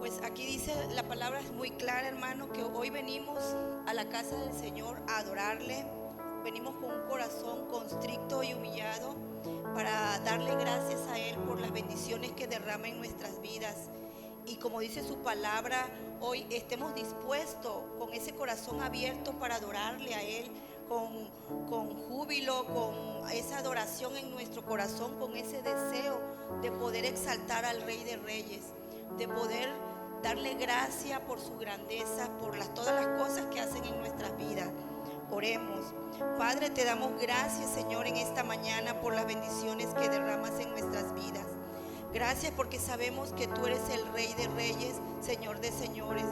Pues aquí dice, la palabra es muy clara, hermano, que hoy venimos a la casa del Señor a adorarle. Venimos con un corazón constricto y humillado para darle gracias a Él por las bendiciones que derrama en nuestras vidas. Y como dice su palabra, hoy estemos dispuestos con ese corazón abierto para adorarle a Él, con júbilo, con esa adoración en nuestro corazón, con ese deseo de poder exaltar al Rey de Reyes, de poder darle gracias por su grandeza, por todas las cosas que hacen en nuestras vidas. Oremos. Padre, te damos gracias, Señor, en esta mañana por las bendiciones que derramas en nuestras vidas. Gracias porque sabemos que tú eres el Rey de Reyes, Señor de Señores.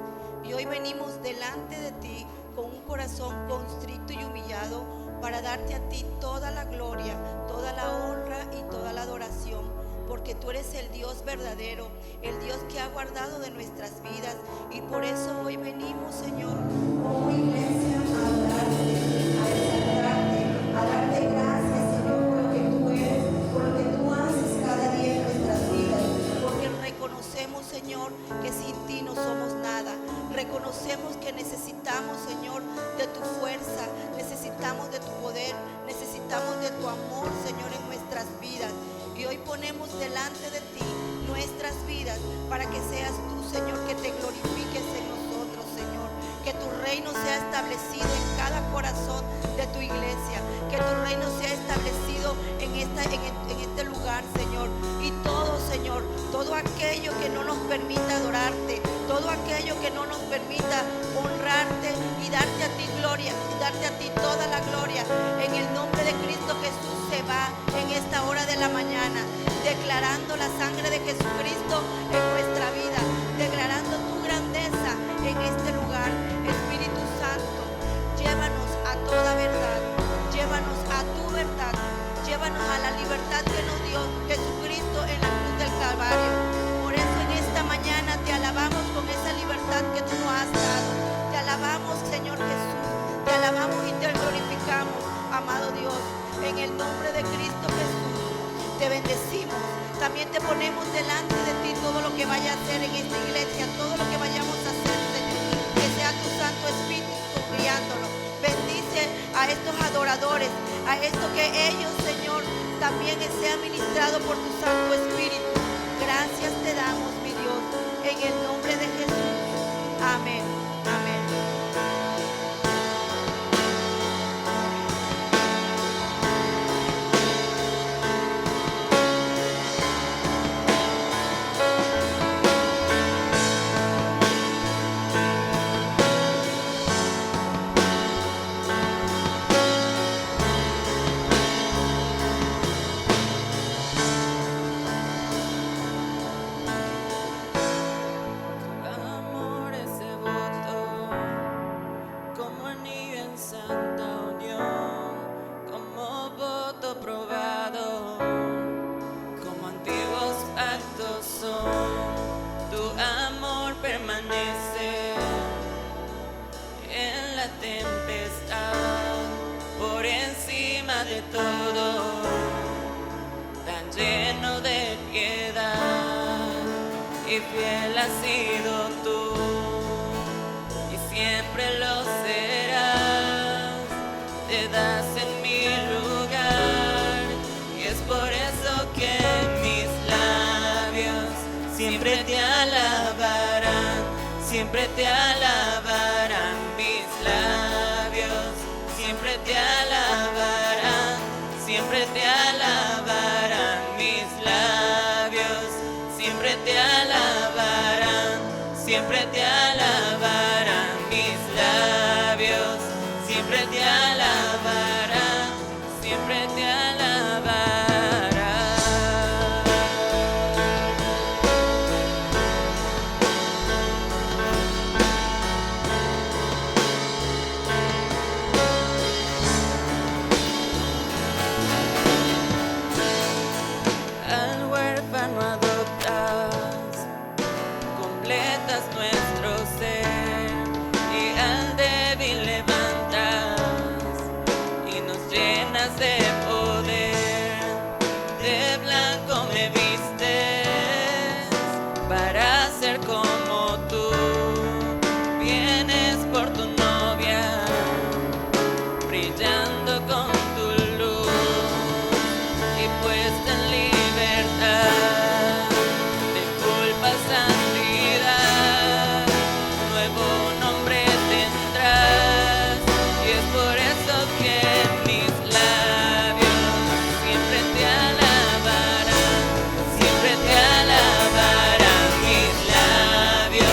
Y hoy venimos delante de ti con un corazón constricto y humillado para darte a ti toda la gloria, toda la honra y toda la adoración. Porque tú eres el Dios verdadero, el Dios que ha guardado de nuestras vidas. Y por eso hoy venimos, Señor, como iglesia, a adorarte, a exaltarte, a darte gracias, Señor, por lo que tú eres, por lo que tú haces cada día en nuestras vidas. Porque reconocemos, Señor, que sin ti no somos nada. Reconocemos que necesitamos, Señor, de tu fuerza, necesitamos de tu poder, necesitamos de tu amor, Señor, en nuestras vidas. Y hoy ponemos delante de ti nuestras vidas para que seas tú, Señor, que te glorifiques en nosotros, Señor. Que tu reino sea establecido en cada corazón de tu iglesia. Que tu reino sea establecido en este lugar, Señor. Y todo, Señor, todo aquello que no nos permita adorarte, todo aquello que no nos permita honrarte y darte a ti gloria, y darte a ti toda la gloria, en el nombre de Cristo Jesús se va en esta hora de la mañana, declarando la sangre de Jesucristo en nuestra vida, declarando tu grandeza en este lugar. Espíritu Santo, llévanos a toda verdad, llévanos a tu verdad, llévanos a la libertad que nos dio Jesucristo en la cruz del Calvario. Por eso en esta mañana te alabamos con esa libertad que tú nos has dado. Te alabamos, Señor Jesús, te alabamos y te glorificamos, amado Dios, en el nombre de Cristo Jesús. Te bendecimos. También te ponemos delante de ti todo lo que vaya a hacer en esta iglesia, todo lo que vayamos a hacer, Señor. Que sea tu Santo Espíritu guiándolo. Bendice a estos adoradores, a esto que ellos, Señor, también sean ministrados por tu Santo Espíritu. Gracias te damos, mi Dios, en el nombre de Jesús. Amén. Amén. De todo, tan lleno de piedad, y fiel has sido tú, y siempre lo serás. Te das en mi lugar, y es por eso que mis labios siempre te alabarán, siempre te alabarán. Mis labios siempre te alabarán, siempre te alabarán. Mis labios siempre te alabarán, siempre te alabarán. Mis labios siempre te alabarán, siempre te alabarán. Nuestro ser, y al débil levantas y nos llenas de poder. De blanco me vistes para ser como tú. Vienes por tu novia, brillando con tu luz y puesta en libertad de culpa, santidad. Nuevo nombre tendrás y es por eso que mis labios siempre te alabarán, siempre te alabarán mis labios.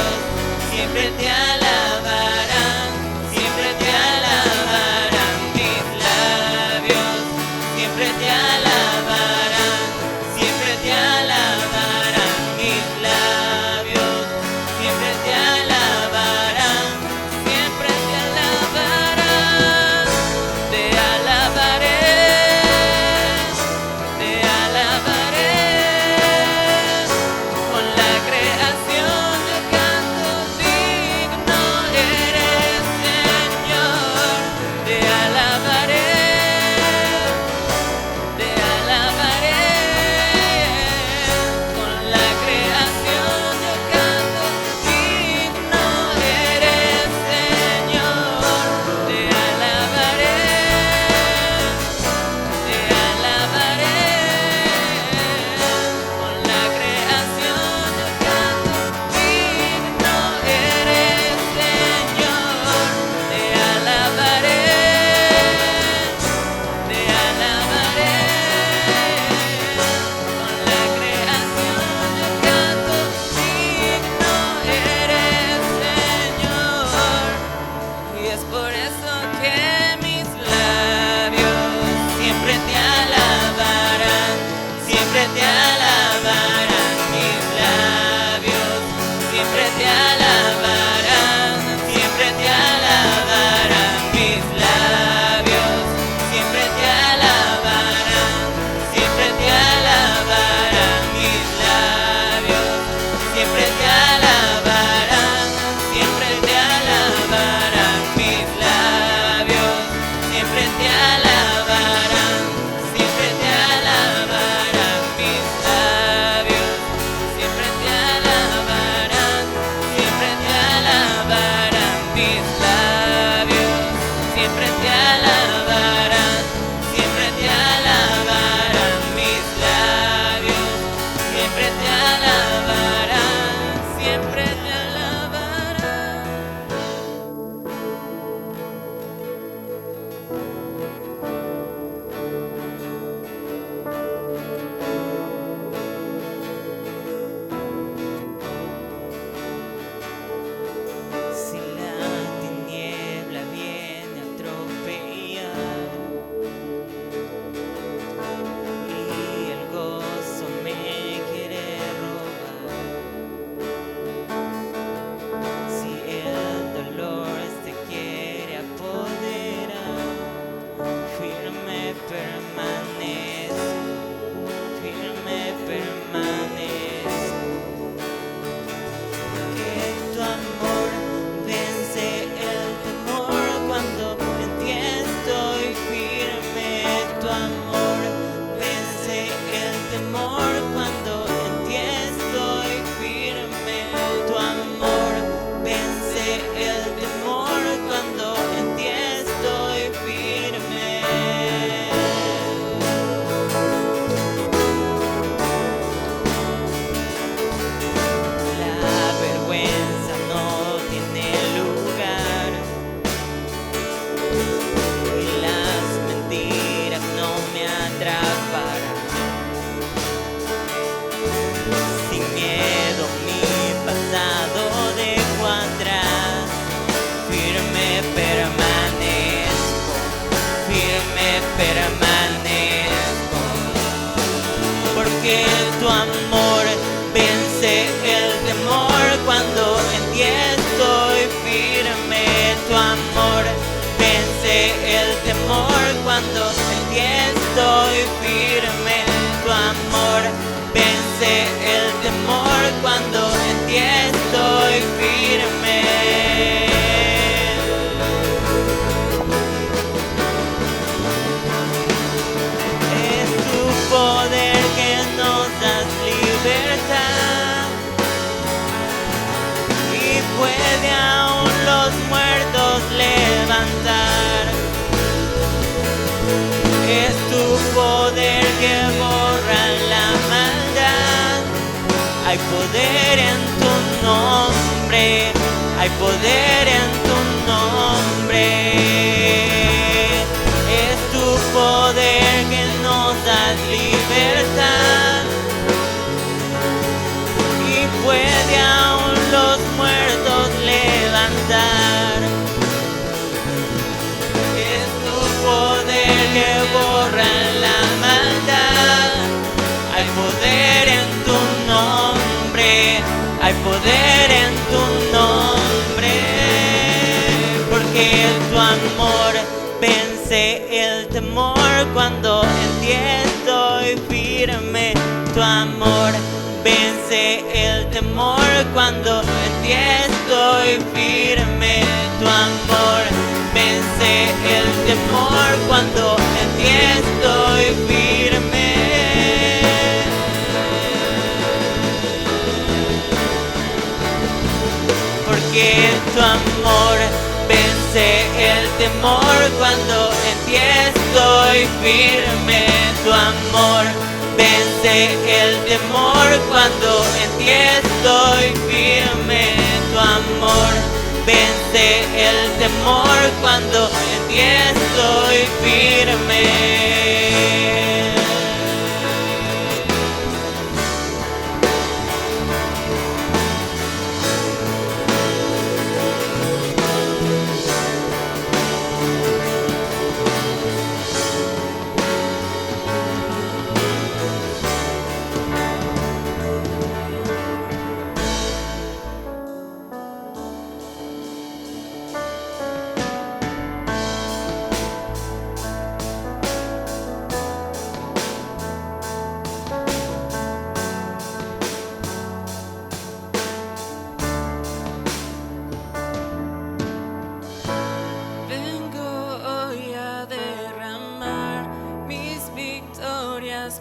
puede aún los muertos levantar. Es tu poder que borra la maldad. Hay poder en tu nombre, hay poder en tu nombre. Es tu poder que nos da libertad y puede aún los muertos levantar. Es tu poder que borra la maldad. Hay poder en tu nombre, hay poder en tu nombre, porque tu amor vence el temor. Cuando en ti estoy firme, tu amor vence el temor. Cuando en ti estoy firme, tu amor vence el temor. Cuando en ti estoy firme. Porque tu amor vence el temor. Cuando en ti estoy firme, tu amor vence el temor. Cuando en ti estoy firme, tu amor vence el temor. Cuando en ti estoy firme.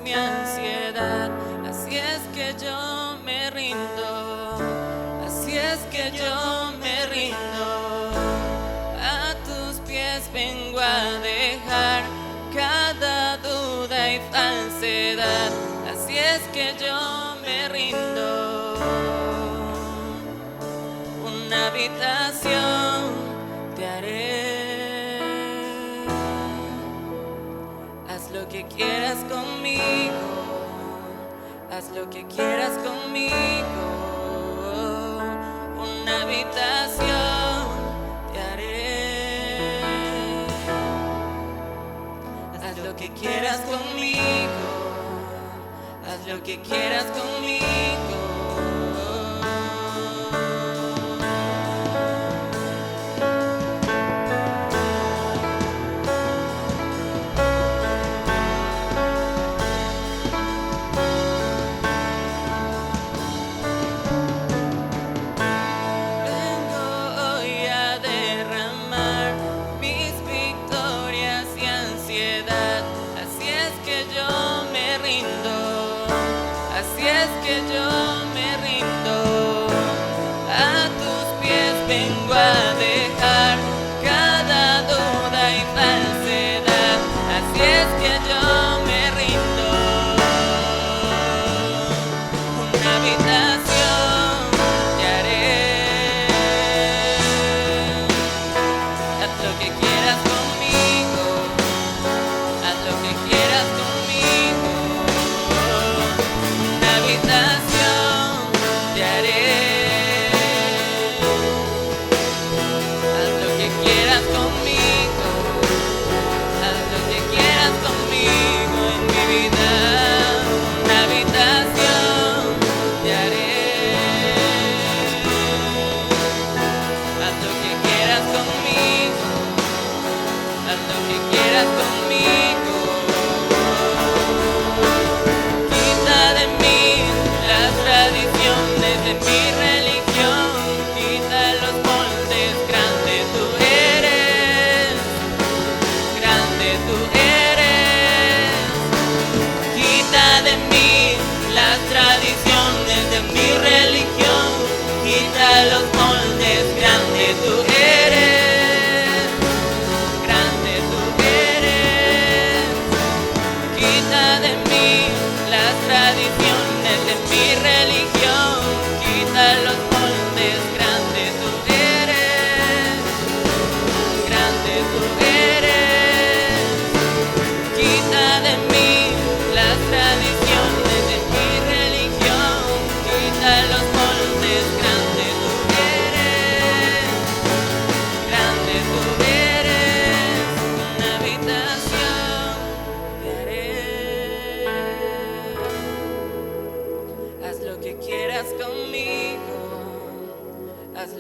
Mi ansiedad, así es que yo me rindo, así es que yo me rindo. A tus pies vengo a dejar cada duda y falsedad, así es que yo me rindo. Una habitación te haré. Haz lo que quieras conmigo, haz lo que quieras conmigo. Una habitación te haré. Haz lo que quieras conmigo, haz lo que quieras conmigo. Así es que yo me rindo, a tus pies vengo a dejar cada duda y falsedad, así es que yo me rindo. Una habitación te haré. Haz lo que quieras conmigo, haz lo que quieras conmigo. Una habitación te haré. Haz lo que quieras conmigo, haz lo que quieras conmigo en mi vida. Una habitación te haré. Haz lo que quieras conmigo, haz lo que quieras conmigo. Quita de mí las tradiciones de mi religión, quita los moldes, grande tú eres, grande tú eres. Quita de mí las tradiciones de mi religión, quita los moldes.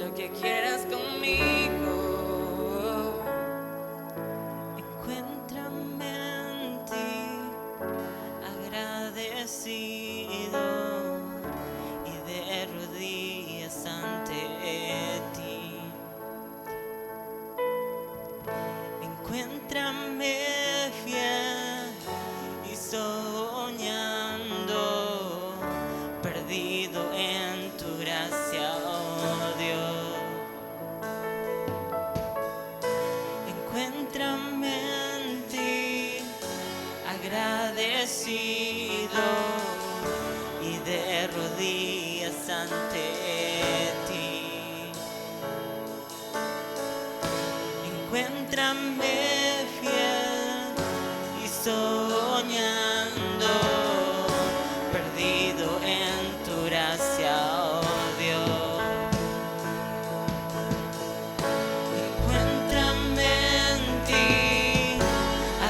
lo que quieras conmigo. Encuéntrame en ti, agradecido y de rodillas ante ti. Encuéntrame fiel y soñando, perdido en tu gracia, oh Dios. Encuéntrame en ti, agradecido y de rodillas ante ti. Encuéntrame fiel y soñando, perdido en tu gracia, oh Dios. Encuéntrame en ti,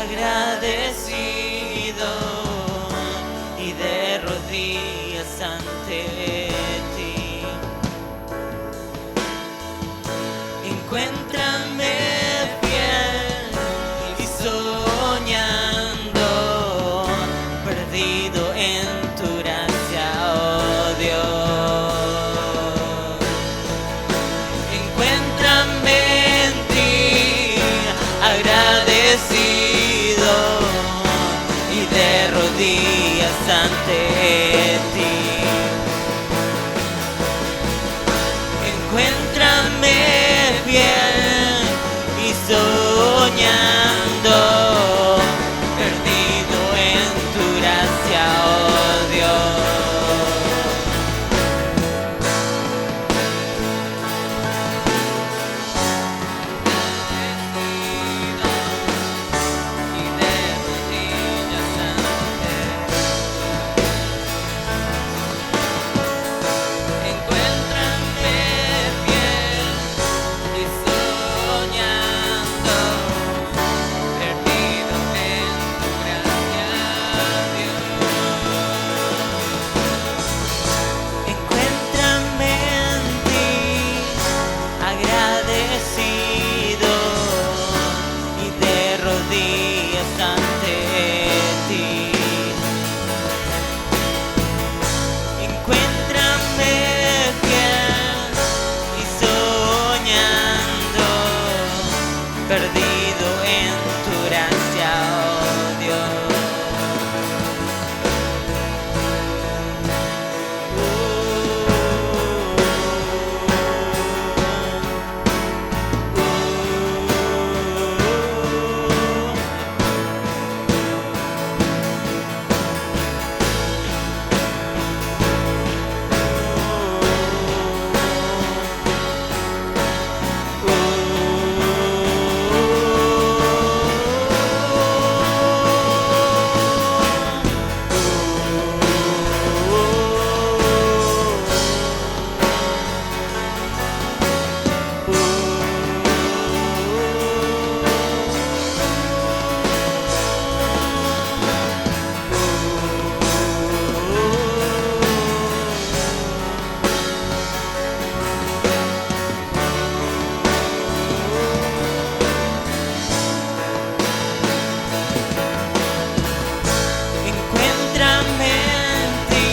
agradecido y de rodillas ante ti. Encuéntrame fiel y soñando, perdido en tu gracia, oh Dios. Encuéntrame en ti, agradecido y de rodillas ante ti. Encuéntrame bien y soñando, perdido en tu gracia, oh Dios. Y de rodillas ante ti. Encuéntrame fiel y soñando, perdido en tu gracia, Dios. Encuéntrame en ti, agradecido y de rodillas ante ti. Encuéntrame fiel y soñando, perdido en tu gracia, oh Dios. Encuéntrame en ti,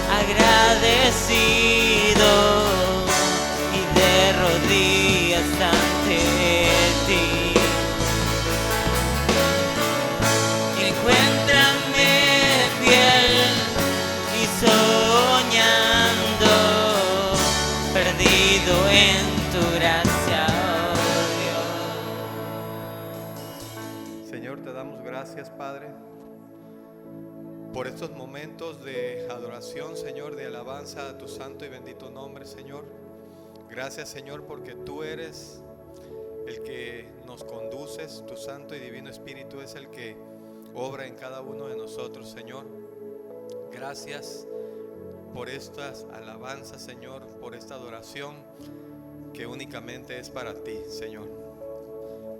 agradecido y de rodillas ante ti. Encuéntrame fiel y soñando, perdido en tu gracia, oh Dios. Señor, te damos gracias, Padre, por estos momentos de adoración, Señor, de alabanza a tu santo y bendito nombre, Señor. Gracias, Señor, porque tú eres el que nos conduces, tu santo y divino Espíritu es el que obra en cada uno de nosotros, Señor. Gracias por estas alabanzas, Señor, por esta adoración que únicamente es para ti, Señor.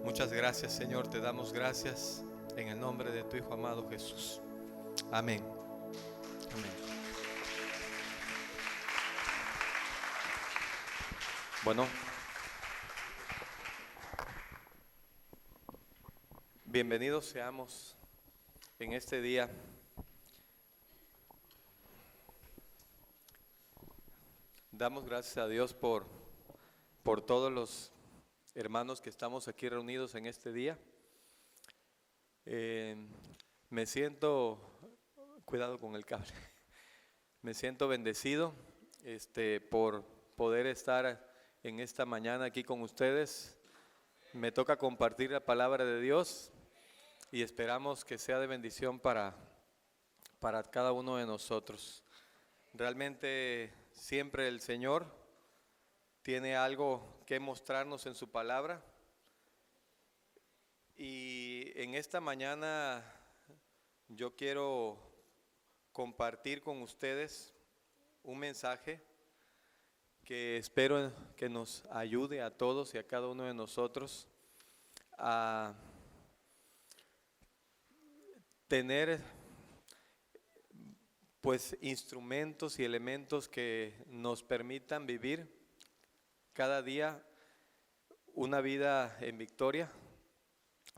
Muchas gracias, Señor, te damos gracias en el nombre de tu Hijo amado Jesús. Amén. Amén. Bueno, bienvenidos seamos en este día. Damos gracias a Dios por todos los hermanos que estamos aquí reunidos en este día. Me siento, cuidado con el cable, me siento bendecido por poder estar en esta mañana aquí con ustedes. Me toca compartir la palabra de Dios y esperamos que sea de bendición para cada uno de nosotros. Realmente siempre el Señor tiene algo que mostrarnos en su palabra, y en esta mañana yo quiero compartir con ustedes un mensaje que espero que nos ayude a todos y a cada uno de nosotros a tener pues instrumentos y elementos que nos permitan vivir cada día una vida en victoria,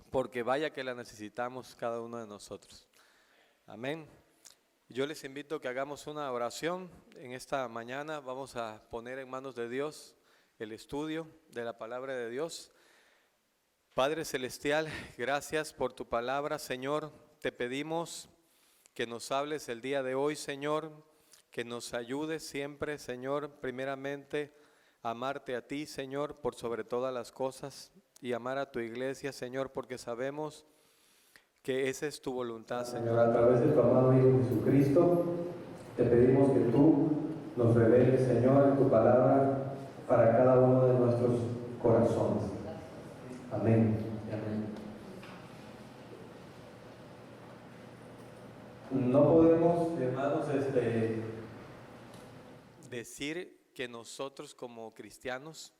porque vaya que la necesitamos cada uno de nosotros. Amén. Yo les invito a que hagamos una oración en esta mañana. Vamos a poner en manos de Dios el estudio de la palabra de Dios. Padre Celestial, gracias por tu palabra, Señor. Te pedimos que nos hables el día de hoy, Señor, que nos ayudes siempre, Señor, primeramente a amarte a ti, Señor, por sobre todas las cosas, y amar a tu iglesia, Señor, porque sabemos que esa es tu voluntad, Señor. A través de tu amado Hijo Jesucristo, te pedimos que tú nos reveles, Señor, tu palabra para cada uno de nuestros corazones. Amén. Amén. No podemos, hermanos, decir que nosotros como cristianos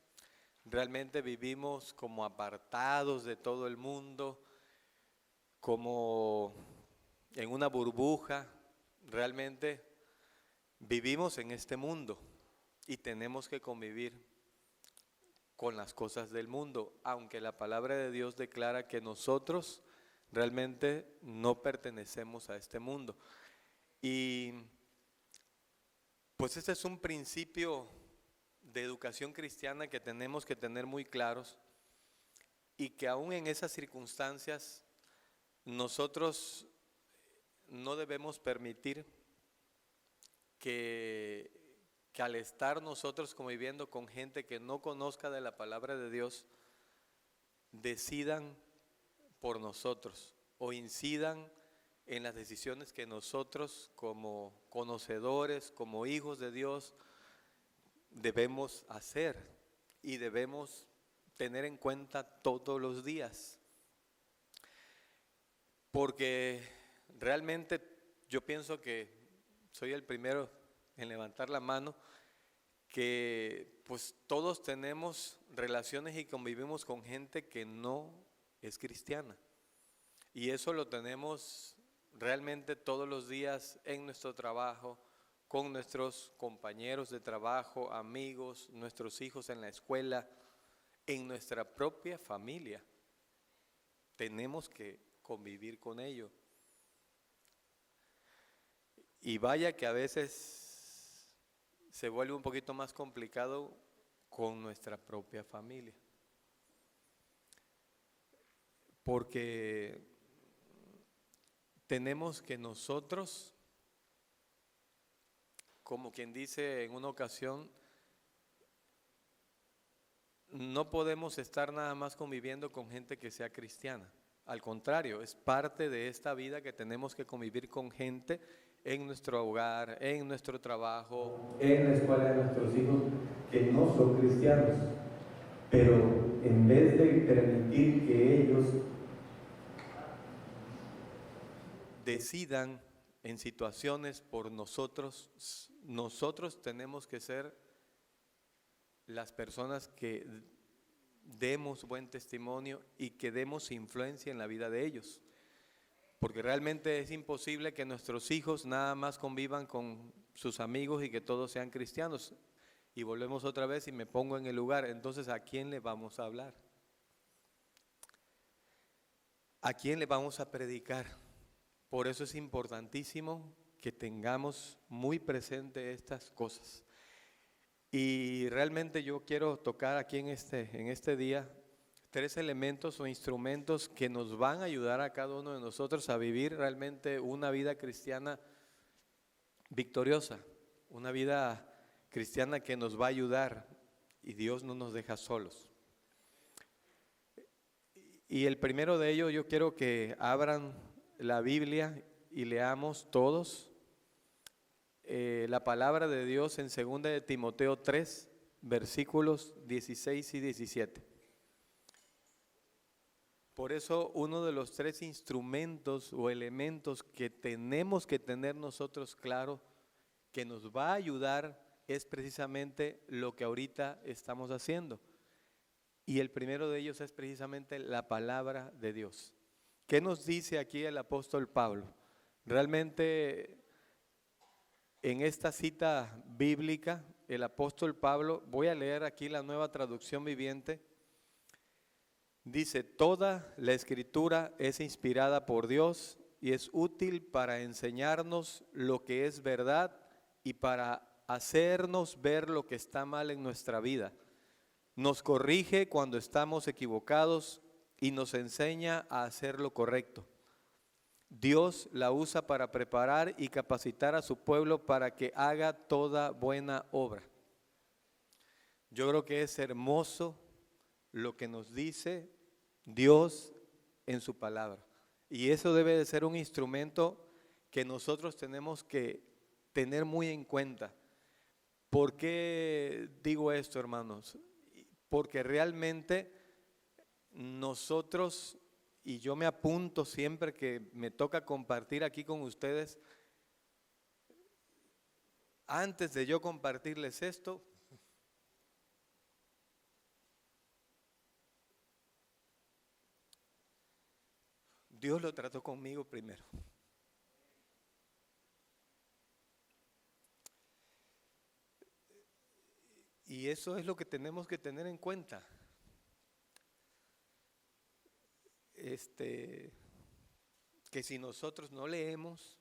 realmente vivimos como apartados de todo el mundo, como en una burbuja. Realmente vivimos en este mundo y tenemos que convivir con las cosas del mundo, aunque la palabra de Dios declara que nosotros realmente no pertenecemos a este mundo. Y pues este es un principio de educación cristiana que tenemos que tener muy claros, y que aún en esas circunstancias nosotros no debemos permitir que al estar nosotros conviviendo con gente que no conozca de la palabra de Dios, decidan por nosotros o incidan en las decisiones que nosotros como conocedores, como hijos de Dios, debemos hacer y debemos tener en cuenta todos los días. Porque realmente yo pienso que soy el primero en levantar la mano, que pues todos tenemos relaciones y convivimos con gente que no es cristiana, y eso lo tenemos realmente todos los días en nuestro trabajo, con nuestros compañeros de trabajo, amigos, nuestros hijos en la escuela, en nuestra propia familia. Tenemos que convivir con ellos. Y vaya que a veces se vuelve un poquito más complicado con nuestra propia familia, porque tenemos que nosotros, como quien dice en una ocasión, no podemos estar nada más conviviendo con gente que sea cristiana. Al contrario, es parte de esta vida que tenemos que convivir con gente en nuestro hogar, en nuestro trabajo, en la escuela de nuestros hijos que no son cristianos, pero en vez de permitir que ellos decidan en situaciones por nosotros, nosotros tenemos que ser las personas que demos buen testimonio y que demos influencia en la vida de ellos. Porque realmente es imposible que nuestros hijos nada más convivan con sus amigos y que todos sean cristianos. y volvemos otra vez y me pongo en el lugar. Entonces, ¿a quién le vamos a hablar? ¿A quién le vamos a predicar? Por eso es importantísimo que tengamos muy presente estas cosas. Y realmente yo quiero tocar aquí en este día 3 elementos o instrumentos que nos van a ayudar a cada uno de nosotros a vivir realmente una vida cristiana victoriosa, una vida cristiana que nos va a ayudar, y Dios no nos deja solos. Y el primero de ellos, yo quiero que abran la Biblia y leamos todos la palabra de Dios en 2 de Timoteo 3, versículos 16 y 17. Por eso uno de los 3 instrumentos o elementos que tenemos que tener nosotros claro, que nos va a ayudar, es precisamente lo que ahorita estamos haciendo. Y el primero de ellos es precisamente la palabra de Dios. ¿Qué nos dice aquí el apóstol Pablo? Realmente en esta cita bíblica, el apóstol Pablo, voy a leer aquí la Nueva Traducción Viviente, dice: toda la escritura es inspirada por Dios y es útil para enseñarnos lo que es verdad y para hacernos ver lo que está mal en nuestra vida. Nos corrige cuando estamos equivocados y nos enseña a hacer lo correcto. Dios la usa para preparar y capacitar a su pueblo para que haga toda buena obra. Yo creo que es hermoso lo que nos dice Dios en su palabra. Y eso debe de ser un instrumento que nosotros tenemos que tener muy en cuenta. ¿Por qué digo esto, hermanos? Porque realmente nosotros, y yo me apunto siempre que me toca compartir aquí con ustedes, antes de yo compartirles esto, Dios lo trató conmigo primero. Y eso es lo que tenemos que tener en cuenta. Que si nosotros no leemos,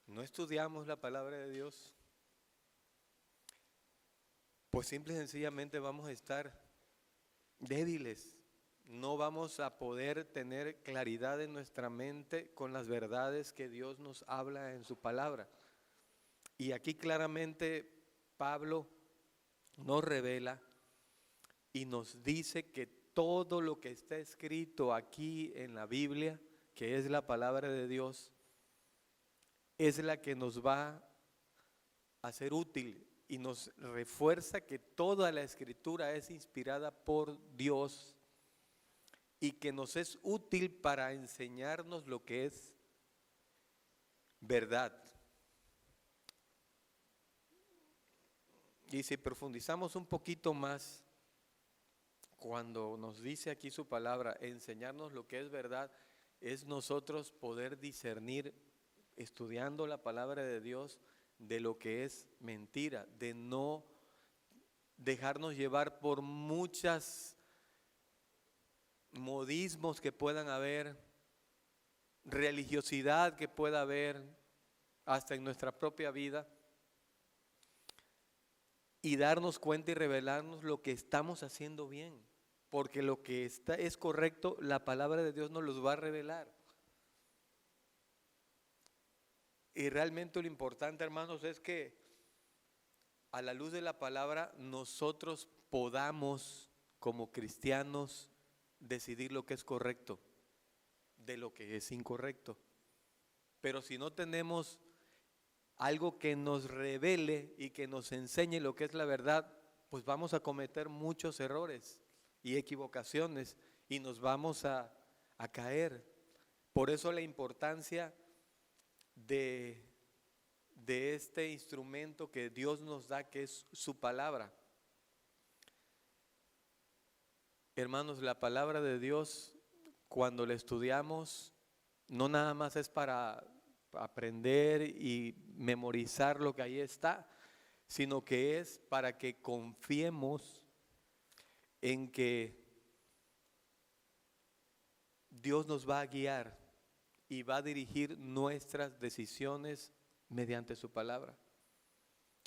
no estudiamos la palabra de Dios, pues simple y sencillamente vamos a estar débiles. No vamos a poder tener claridad en nuestra mente con las verdades que Dios nos habla en su palabra. Y aquí claramente Pablo nos revela y nos dice que todo lo que está escrito aquí en la Biblia, que es la palabra de Dios, es la que nos va a ser útil, y nos refuerza que toda la escritura es inspirada por Dios y que nos es útil para enseñarnos lo que es verdad. Y si profundizamos un poquito más, cuando nos dice aquí su palabra, enseñarnos lo que es verdad, es nosotros poder discernir, estudiando la palabra de Dios, de lo que es mentira, de no dejarnos llevar por muchos modismos que puedan haber, religiosidad que pueda haber hasta en nuestra propia vida, y darnos cuenta y revelarnos lo que estamos haciendo bien, porque lo que es correcto, la palabra de Dios nos los va a revelar. Y realmente lo importante, hermanos, es que a la luz de la palabra nosotros podamos, como cristianos, decidir lo que es correcto de lo que es incorrecto. Pero si no tenemos algo que nos revele y que nos enseñe lo que es la verdad, pues vamos a cometer muchos errores y equivocaciones y nos vamos a caer. Por eso la importancia de este instrumento que Dios nos da, que es su palabra. Hermanos, la palabra de Dios, cuando la estudiamos, no nada más es para aprender y memorizar lo que ahí está, sino que es para que confiemos en que Dios nos va a guiar y va a dirigir nuestras decisiones mediante su palabra.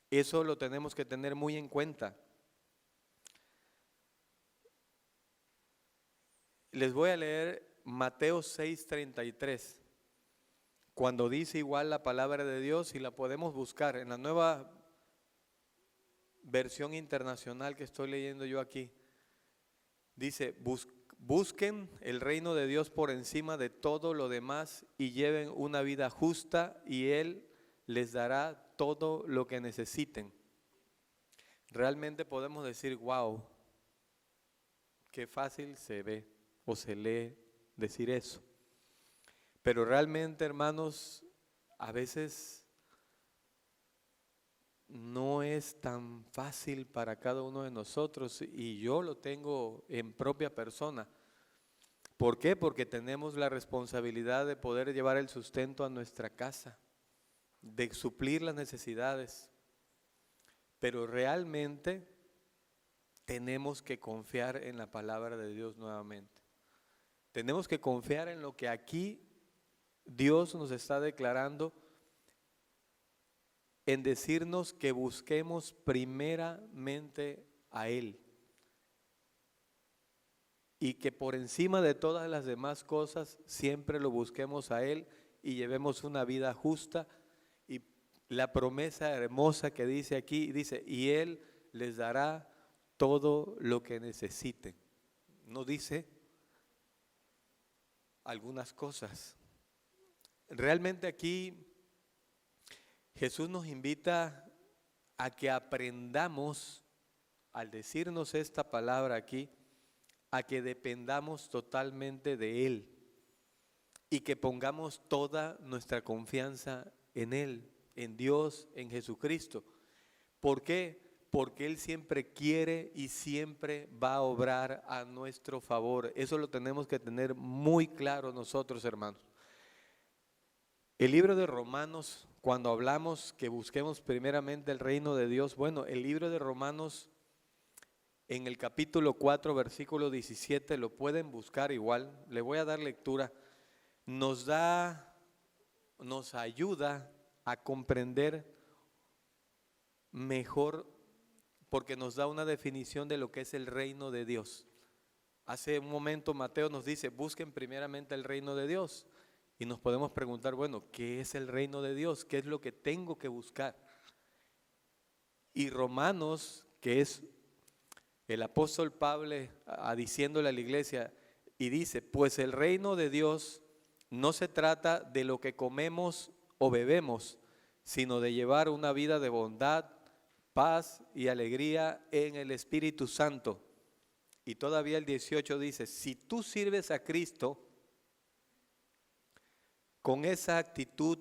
Eso lo tenemos que tener muy en cuenta. Les voy a leer Mateo 6:33, cuando dice igual la palabra de Dios, y la podemos buscar en la nueva versión internacional que estoy leyendo yo aquí. Dice, busquen el reino de Dios por encima de todo lo demás y lleven una vida justa y Él les dará todo lo que necesiten. Realmente podemos decir, wow, qué fácil se ve o se lee decir eso. Pero realmente, hermanos, a veces no es tan fácil para cada uno de nosotros, y yo lo tengo en propia persona. ¿Por qué? Porque tenemos la responsabilidad de poder llevar el sustento a nuestra casa, de suplir las necesidades. Pero realmente tenemos que confiar en la palabra de Dios nuevamente. Tenemos que confiar en lo que aquí Dios nos está declarando, en decirnos que busquemos primeramente a Él y que por encima de todas las demás cosas siempre lo busquemos a Él y llevemos una vida justa. Y la promesa hermosa que dice aquí, dice, y Él les dará todo lo que necesiten. No dice algunas cosas. Realmente aquí Jesús nos invita a que aprendamos, al decirnos esta palabra aquí, a que dependamos totalmente de Él y que pongamos toda nuestra confianza en Él, en Dios, en Jesucristo. ¿Por qué? Porque Él siempre quiere y siempre va a obrar a nuestro favor. Eso lo tenemos que tener muy claro nosotros, hermanos. El libro de Romanos, cuando hablamos que busquemos primeramente el reino de Dios, bueno, el libro de Romanos en el capítulo 4, versículo 17, lo pueden buscar igual, le voy a dar lectura, nos ayuda a comprender mejor, porque nos da una definición de lo que es el reino de Dios. Hace un momento Mateo nos dice, busquen primeramente el reino de Dios. Y nos podemos preguntar, bueno, ¿qué es el reino de Dios? ¿Qué es lo que tengo que buscar? Y Romanos, que es el apóstol Pablo diciéndole a la iglesia, y dice, pues el reino de Dios no se trata de lo que comemos o bebemos, sino de llevar una vida de bondad, paz y alegría en el Espíritu Santo. Y todavía el 18 dice, si tú sirves a Cristo, con esa actitud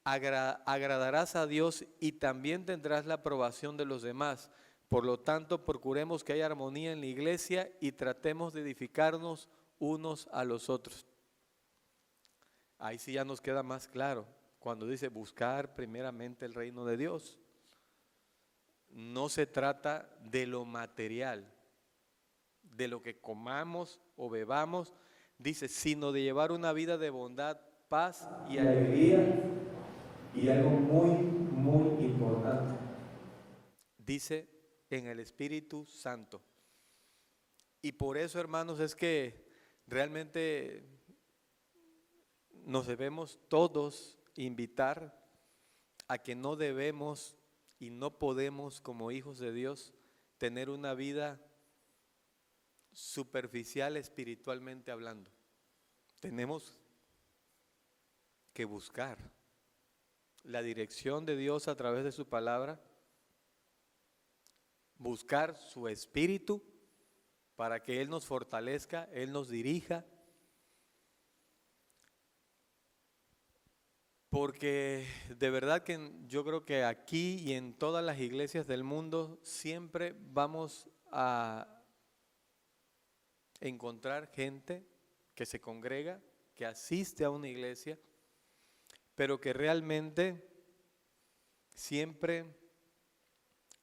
agradarás a Dios y también tendrás la aprobación de los demás. Por lo tanto, procuremos que haya armonía en la iglesia y tratemos de edificarnos unos a los otros. Ahí sí ya nos queda más claro cuando dice buscar primeramente el reino de Dios. No se trata de lo material, de lo que comamos o bebamos, dice, sino de llevar una vida de bondad, paz y alegría. Y algo muy importante, Dice, en el Espíritu Santo. Y por eso, hermanos, es que realmente nos debemos todos invitar a que no debemos y no podemos, como hijos de Dios, tener una vida superficial espiritualmente hablando. Tenemos que buscar la dirección de Dios a través de su palabra, buscar su espíritu para que Él nos fortalezca, Él nos dirija, porque de verdad que yo creo que aquí y en todas las iglesias del mundo siempre vamos a encontrar gente que se congrega, que asiste a una iglesia, pero que realmente siempre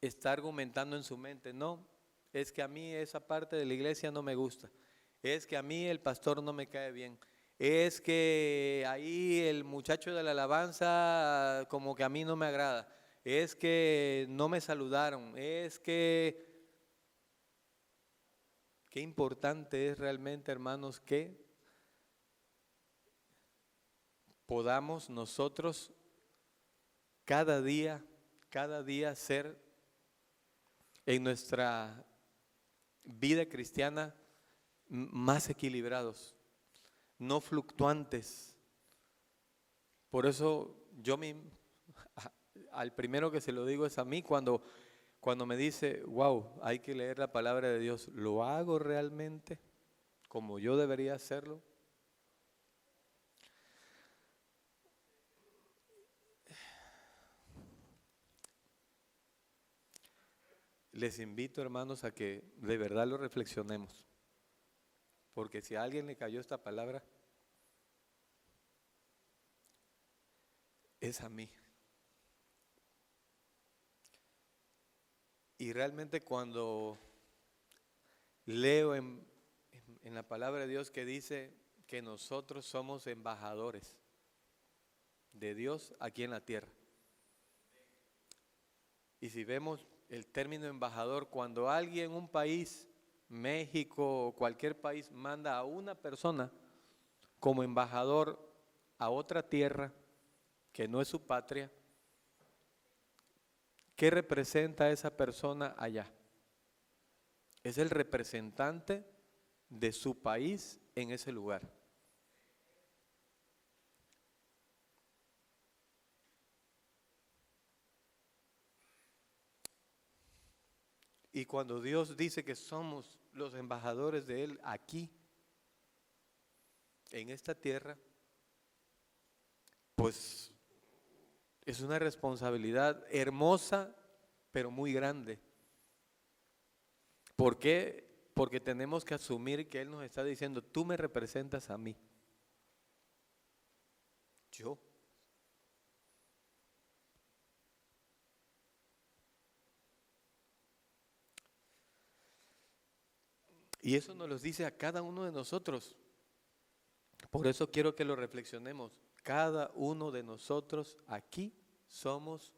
está argumentando en su mente, no, es que a mí esa parte de la iglesia no me gusta, es que a mí el pastor no me cae bien, es que ahí el muchacho de la alabanza como que a mí no me agrada, es que no me saludaron, es que... Qué importante es realmente, hermanos, que podamos nosotros cada día ser en nuestra vida cristiana más equilibrados, no fluctuantes. Por eso al primero que se lo digo es a mí cuando me dice, wow, hay que leer la palabra de Dios, ¿lo hago realmente como yo debería hacerlo? Les invito, hermanos, a que de verdad lo reflexionemos, porque si a alguien le cayó esta palabra, es a mí. Y realmente cuando leo en la palabra de Dios que dice que nosotros somos embajadores de Dios aquí en la tierra. Y si vemos el término embajador, cuando alguien, un país, México o cualquier país, manda a una persona como embajador a otra tierra que no es su patria, ¿qué representa esa persona allá? Es el representante de su país en ese lugar. Y cuando Dios dice que somos los embajadores de Él aquí, en esta tierra, pues es una responsabilidad hermosa, pero muy grande. ¿Por qué? Porque tenemos que asumir que Él nos está diciendo, tú me representas a mí. Yo. Y eso nos lo dice a cada uno de nosotros. Por eso quiero que lo reflexionemos. Cada uno de nosotros aquí somos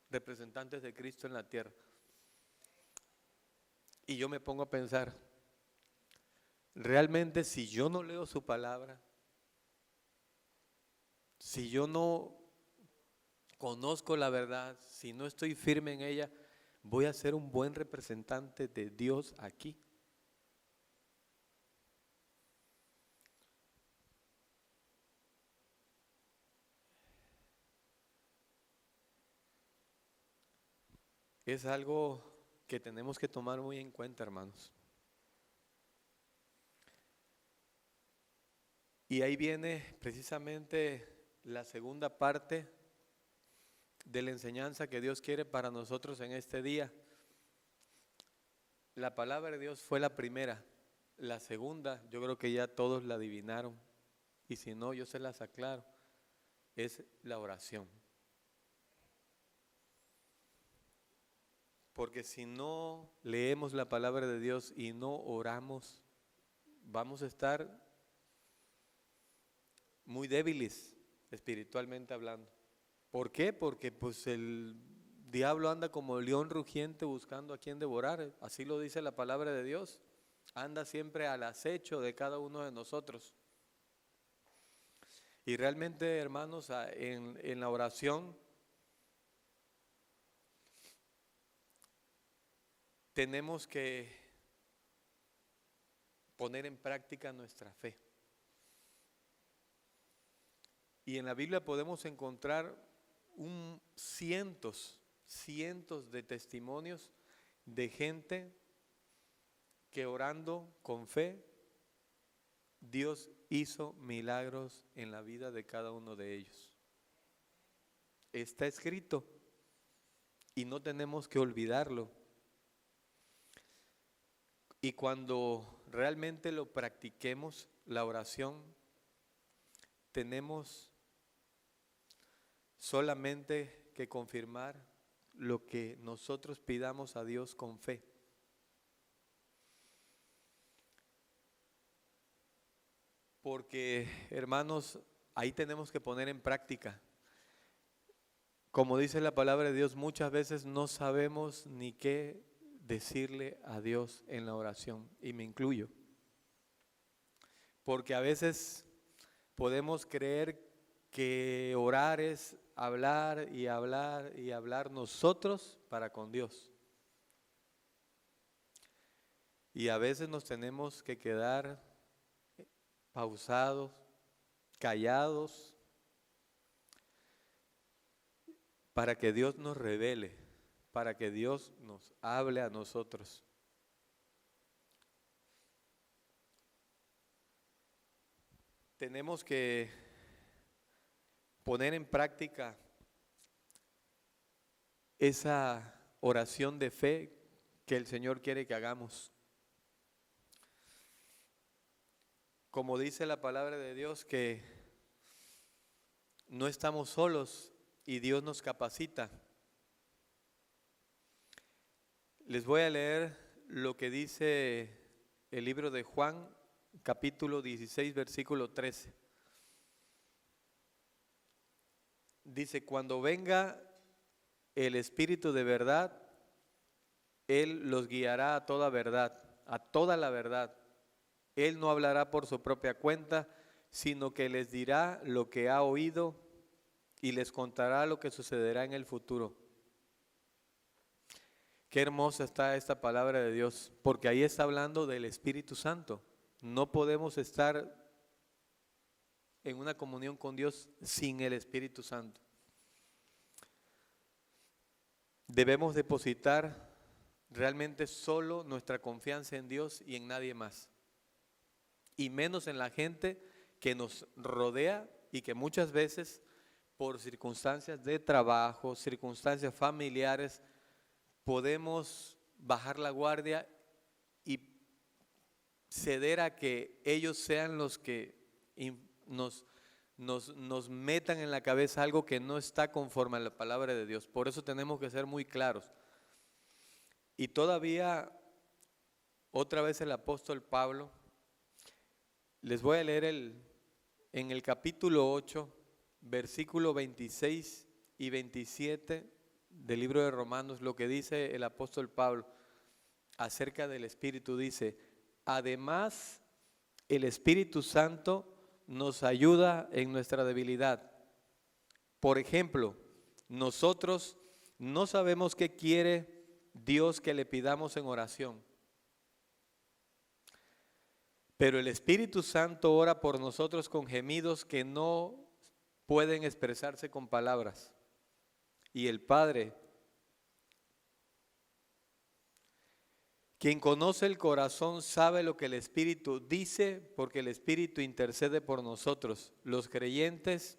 representantes de Cristo en la tierra. Y yo me pongo a pensar, realmente si yo no leo su palabra, si yo no conozco la verdad, si no estoy firme en ella, ¿voy a ser un buen representante de Dios aquí? Es algo que tenemos que tomar muy en cuenta, hermanos. Y ahí viene precisamente la segunda parte de la enseñanza que Dios quiere para nosotros en este día. La palabra de Dios fue la primera. La segunda, yo creo que ya todos la adivinaron. Y si no, yo se las aclaro. Es la oración. Porque si no leemos la palabra de Dios y no oramos, vamos a estar muy débiles espiritualmente hablando. ¿Por qué? Porque pues el diablo anda como león rugiente buscando a quien devorar. Así lo dice la palabra de Dios. Anda siempre al acecho de cada uno de nosotros. Y realmente, hermanos, en la oración tenemos que poner en práctica nuestra fe. Y en la Biblia podemos encontrar cientos de testimonios de gente que orando con fe, Dios hizo milagros en la vida de cada uno de ellos. Está escrito y no tenemos que olvidarlo. Y cuando realmente lo practiquemos, la oración, tenemos solamente que confirmar lo que nosotros pidamos a Dios con fe. Porque, hermanos, ahí tenemos que poner en práctica. Como dice la palabra de Dios, muchas veces no sabemos ni qué decirle a Dios en la oración, y me incluyo. Porque a veces podemos creer que orar es hablar y hablar y hablar nosotros para con Dios. Y a veces nos tenemos que quedar pausados, callados, para que Dios nos revele, para que Dios nos hable a nosotros. Tenemos que poner en práctica esa oración de fe que el Señor quiere que hagamos. Como dice la palabra de Dios, que no estamos solos y Dios nos capacita. Les voy a leer lo que dice el libro de Juan, capítulo 16, versículo 13. Dice: cuando venga el Espíritu de verdad, Él los guiará a toda verdad, a toda la verdad. Él no hablará por su propia cuenta, sino que les dirá lo que ha oído y les contará lo que sucederá en el futuro. Qué hermosa está esta palabra de Dios, porque ahí está hablando del Espíritu Santo. No podemos estar en una comunión con Dios sin el Espíritu Santo. Debemos depositar realmente solo nuestra confianza en Dios y en nadie más. Y menos en la gente que nos rodea y que muchas veces por circunstancias de trabajo, circunstancias familiares, podemos bajar la guardia y ceder a que ellos sean los que nos metan en la cabeza algo que no está conforme a la palabra de Dios. Por eso tenemos que ser muy claros. Y todavía, otra vez el apóstol Pablo, les voy a leer en el capítulo 8, versículo 26 y 27 del libro de Romanos, lo que dice el apóstol Pablo acerca del Espíritu. Dice: además, el Espíritu Santo nos ayuda en nuestra debilidad. Por ejemplo, nosotros no sabemos qué quiere Dios que le pidamos en oración, pero el Espíritu Santo ora por nosotros con gemidos que no pueden expresarse con palabras. Y el Padre, quien conoce el corazón, sabe lo que el Espíritu dice, porque el Espíritu intercede por nosotros, los creyentes,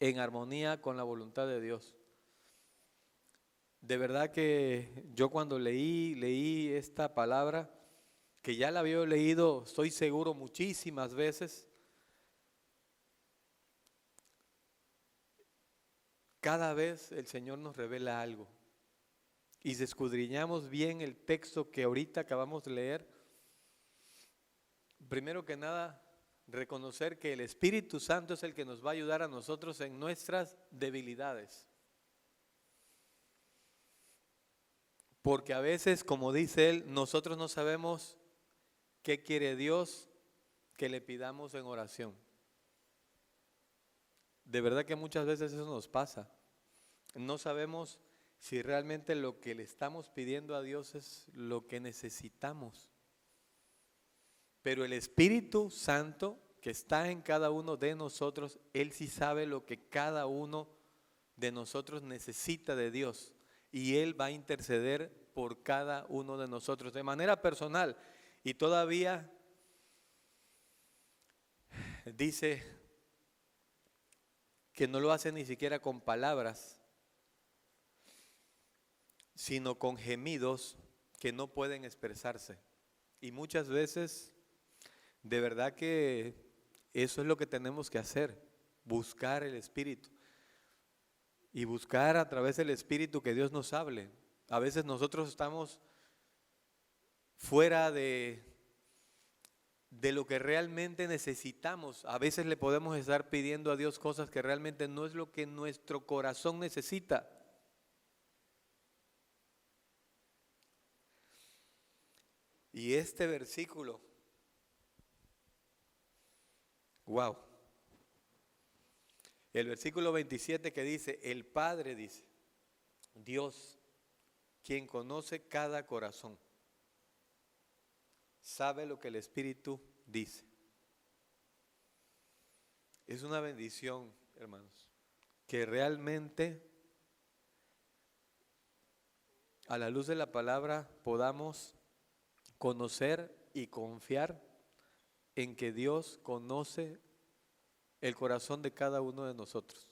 en armonía con la voluntad de Dios. De verdad que yo cuando leí esta palabra, que ya la había leído, estoy seguro, muchísimas veces, cada vez el Señor nos revela algo. Y si escudriñamos bien el texto que ahorita acabamos de leer, primero que nada, reconocer que el Espíritu Santo es el que nos va a ayudar a nosotros en nuestras debilidades. Porque a veces, como dice él, nosotros no sabemos qué quiere Dios que le pidamos en oración. De verdad que muchas veces eso nos pasa. No sabemos si realmente lo que le estamos pidiendo a Dios es lo que necesitamos. Pero el Espíritu Santo que está en cada uno de nosotros, Él sí sabe lo que cada uno de nosotros necesita de Dios. Y Él va a interceder por cada uno de nosotros de manera personal. Y todavía dice que no lo hace ni siquiera con palabras, sino con gemidos que no pueden expresarse. Y muchas veces, de verdad que eso es lo que tenemos que hacer, buscar el Espíritu. y buscar a través del Espíritu que Dios nos hable. A veces nosotros estamos fuera de lo que realmente necesitamos. A veces le podemos estar pidiendo a Dios cosas que realmente no es lo que nuestro corazón necesita. Y este versículo, wow, el versículo 27 que dice, el Padre dice, Dios, quien conoce cada corazón, sabe lo que el Espíritu dice. Es una bendición, hermanos, que realmente a la luz de la palabra podamos conocer y confiar en que Dios conoce el corazón de cada uno de nosotros.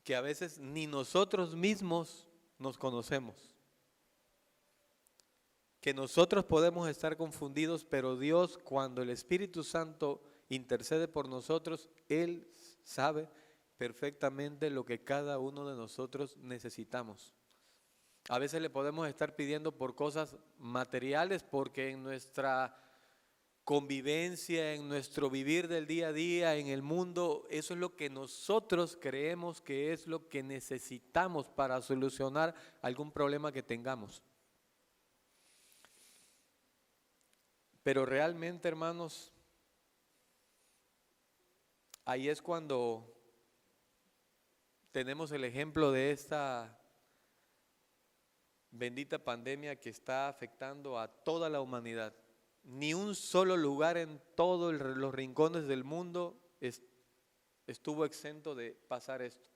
Que a veces ni nosotros mismos nos conocemos. Que nosotros podemos estar confundidos, pero Dios, cuando el Espíritu Santo intercede por nosotros, Él sabe perfectamente lo que cada uno de nosotros necesitamos. A veces le podemos estar pidiendo por cosas materiales, porque en nuestra convivencia, en nuestro vivir del día a día, en el mundo, eso es lo que nosotros creemos que es lo que necesitamos para solucionar algún problema que tengamos. Pero realmente, hermanos, ahí es cuando tenemos el ejemplo de esta bendita pandemia que está afectando a toda la humanidad. Ni un solo lugar en todos los rincones del mundo estuvo exento de pasar esto.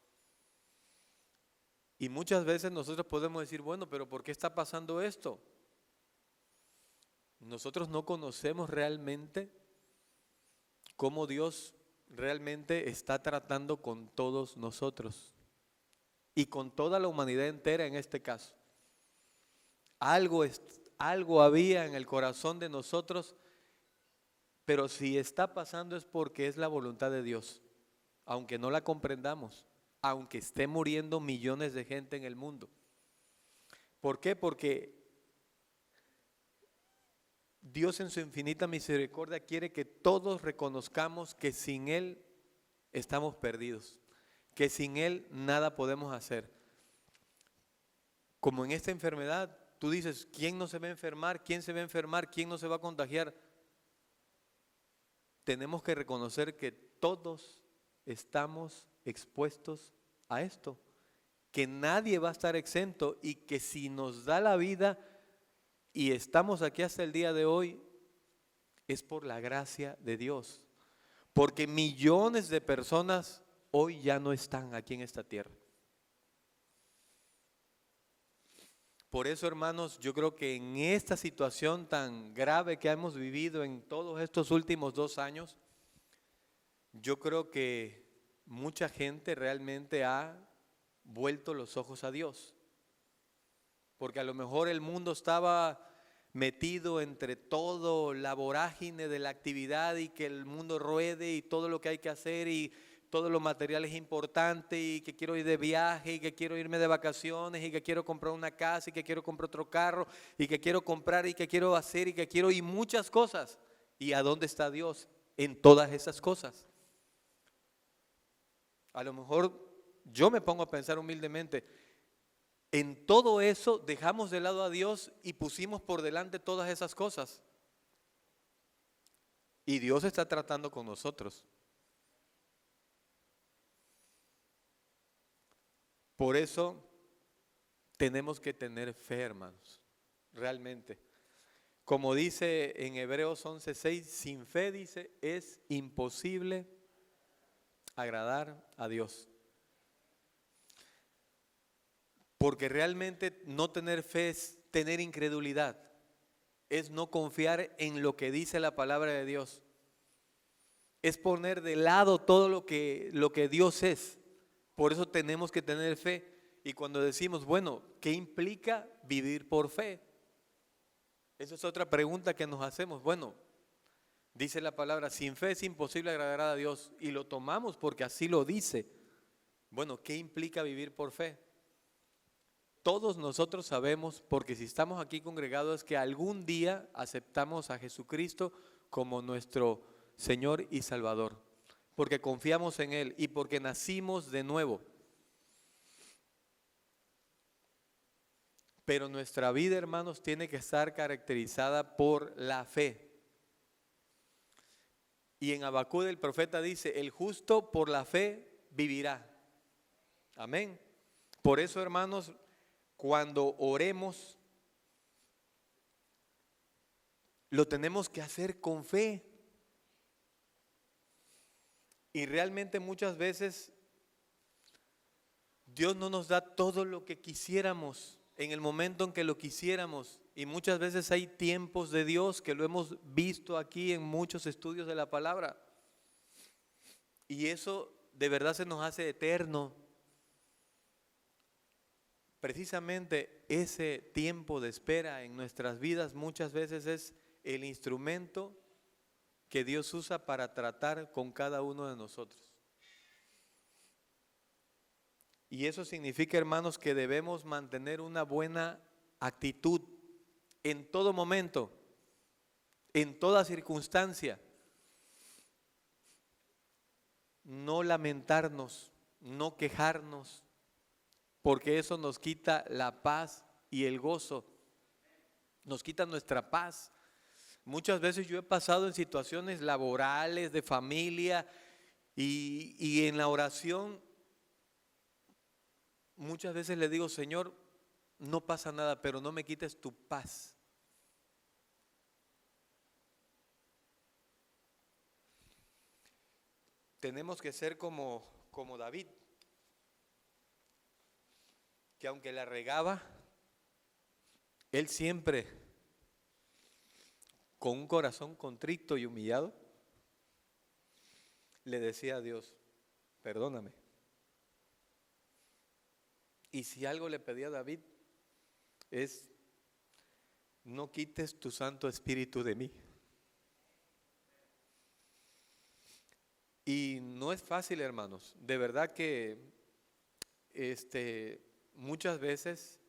Y muchas veces nosotros podemos decir, bueno, pero ¿por qué está pasando esto? Nosotros no conocemos realmente cómo Dios realmente está tratando con todos nosotros y con toda la humanidad entera en este caso. Algo había en el corazón de nosotros, pero si está pasando es porque es la voluntad de Dios, aunque no la comprendamos, aunque esté muriendo millones de gente en el mundo. ¿Por qué? Porque Dios en su infinita misericordia quiere que todos reconozcamos que sin Él estamos perdidos, que sin Él nada podemos hacer. Como en esta enfermedad, tú dices, ¿quién no se va a enfermar? ¿Quién se va a enfermar? ¿Quién no se va a contagiar? Tenemos que reconocer que todos estamos expuestos a esto, que nadie va a estar exento y que si nos da la vida y estamos aquí hasta el día de hoy, es por la gracia de Dios, porque millones de personas hoy ya no están aquí en esta tierra. Por eso, hermanos, yo creo que en esta situación tan grave que hemos vivido en todos estos últimos 2 años, yo creo que mucha gente realmente ha vuelto los ojos a Dios. Porque a lo mejor el mundo estaba metido entre todo la vorágine de la actividad y que el mundo ruede y todo lo que hay que hacer y todo lo material es importante y que quiero ir de viaje y que quiero irme de vacaciones y que quiero comprar una casa y que quiero comprar otro carro y que quiero comprar y que quiero hacer y que quiero y muchas cosas. ¿Y a dónde está Dios en todas esas cosas? A lo mejor yo me pongo a pensar humildemente, en todo eso dejamos de lado a Dios y pusimos por delante todas esas cosas. Y Dios está tratando con nosotros. Por eso tenemos que tener fe, hermanos, realmente. Como dice en Hebreos 11:6, sin fe, dice, es imposible agradar a Dios. Porque realmente no tener fe es tener incredulidad, es no confiar en lo que dice la palabra de Dios. Es poner de lado todo lo que Dios es. Por eso tenemos que tener fe. Y cuando decimos, bueno, ¿qué implica vivir por fe? Esa es otra pregunta que nos hacemos. Bueno, dice la palabra, sin fe es imposible agradar a Dios. Y lo tomamos porque así lo dice. Bueno, ¿qué implica vivir por fe? Todos nosotros sabemos, porque si estamos aquí congregados, es que algún día aceptamos a Jesucristo como nuestro Señor y Salvador, porque confiamos en Él y porque nacimos de nuevo. Pero nuestra vida, hermanos, tiene que estar caracterizada por la fe. Y en Habacuc el profeta dice, el justo por la fe vivirá. Amén. Por eso, hermanos, cuando oremos, lo tenemos que hacer con fe. Y realmente muchas veces Dios no nos da todo lo que quisiéramos en el momento en que lo quisiéramos. Y muchas veces hay tiempos de Dios que lo hemos visto aquí en muchos estudios de la palabra. Y eso de verdad se nos hace eterno. Precisamente ese tiempo de espera en nuestras vidas muchas veces es el instrumento que Dios usa para tratar con cada uno de nosotros. Y eso significa, hermanos, que debemos mantener una buena actitud en todo momento, en toda circunstancia. No lamentarnos, no quejarnos, porque eso nos quita la paz y el gozo, nos quita nuestra paz. Muchas veces yo he pasado en situaciones laborales, de familia, y en la oración muchas veces le digo, Señor, no pasa nada, pero no me quites tu paz. Tenemos que ser como David, que aunque la regaba, él siempre, con un corazón contrito y humillado, le decía a Dios, perdóname. Y si algo le pedía a David es, no quites tu Santo Espíritu de mí. Y no es fácil, hermanos. De verdad que muchas veces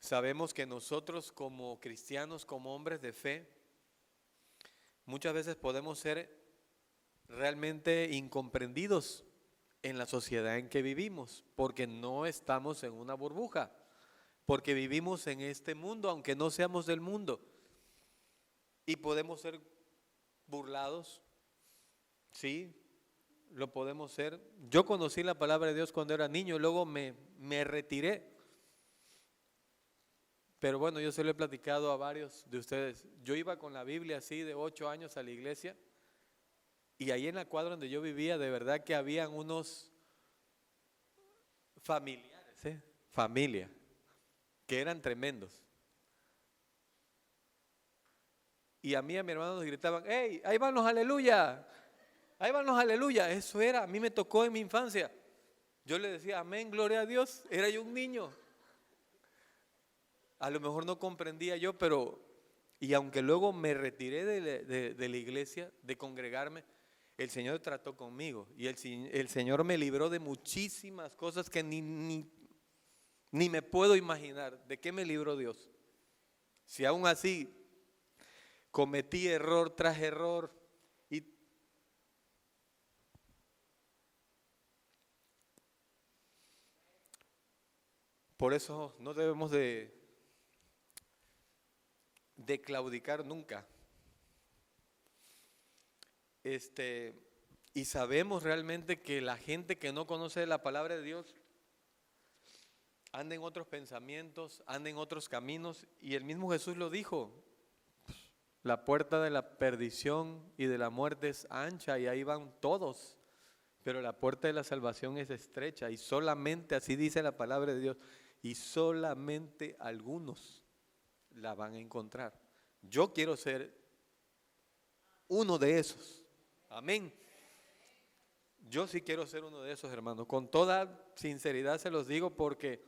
sabemos que nosotros como cristianos, como hombres de fe, muchas veces podemos ser realmente incomprendidos en la sociedad en que vivimos, porque no estamos en una burbuja, porque vivimos en este mundo, aunque no seamos del mundo, y podemos ser burlados, sí, lo podemos ser. Yo conocí la palabra de Dios cuando era niño, luego me retiré, pero bueno, yo se lo he platicado a varios de ustedes. Yo iba con la Biblia así de 8 años a la iglesia, y ahí en la cuadra donde yo vivía, de verdad que habían unos familiares, familia, que eran tremendos. Y a mí y a mi hermano nos gritaban, ¡hey, ahí van los aleluya! Ahí van los aleluya. Eso era, a mí me tocó en mi infancia. Yo le decía, amén, gloria a Dios. Era yo un niño. A lo mejor no comprendía yo, pero, y aunque luego me retiré de la iglesia, de congregarme, el Señor trató conmigo y el Señor me libró de muchísimas cosas que ni me puedo imaginar. ¿De qué me libró Dios? Si aún así cometí error tras error y por eso no debemos de claudicar nunca. Y sabemos realmente que la gente que no conoce la palabra de Dios anda en otros pensamientos, anda en otros caminos, y el mismo Jesús lo dijo, la puerta de la perdición y de la muerte es ancha y ahí van todos, pero la puerta de la salvación es estrecha y solamente, así dice la palabra de Dios, y solamente algunos la van a encontrar. Yo quiero ser uno de esos. Amén. Yo sí quiero ser uno de esos, hermanos. Con toda sinceridad se los digo, porque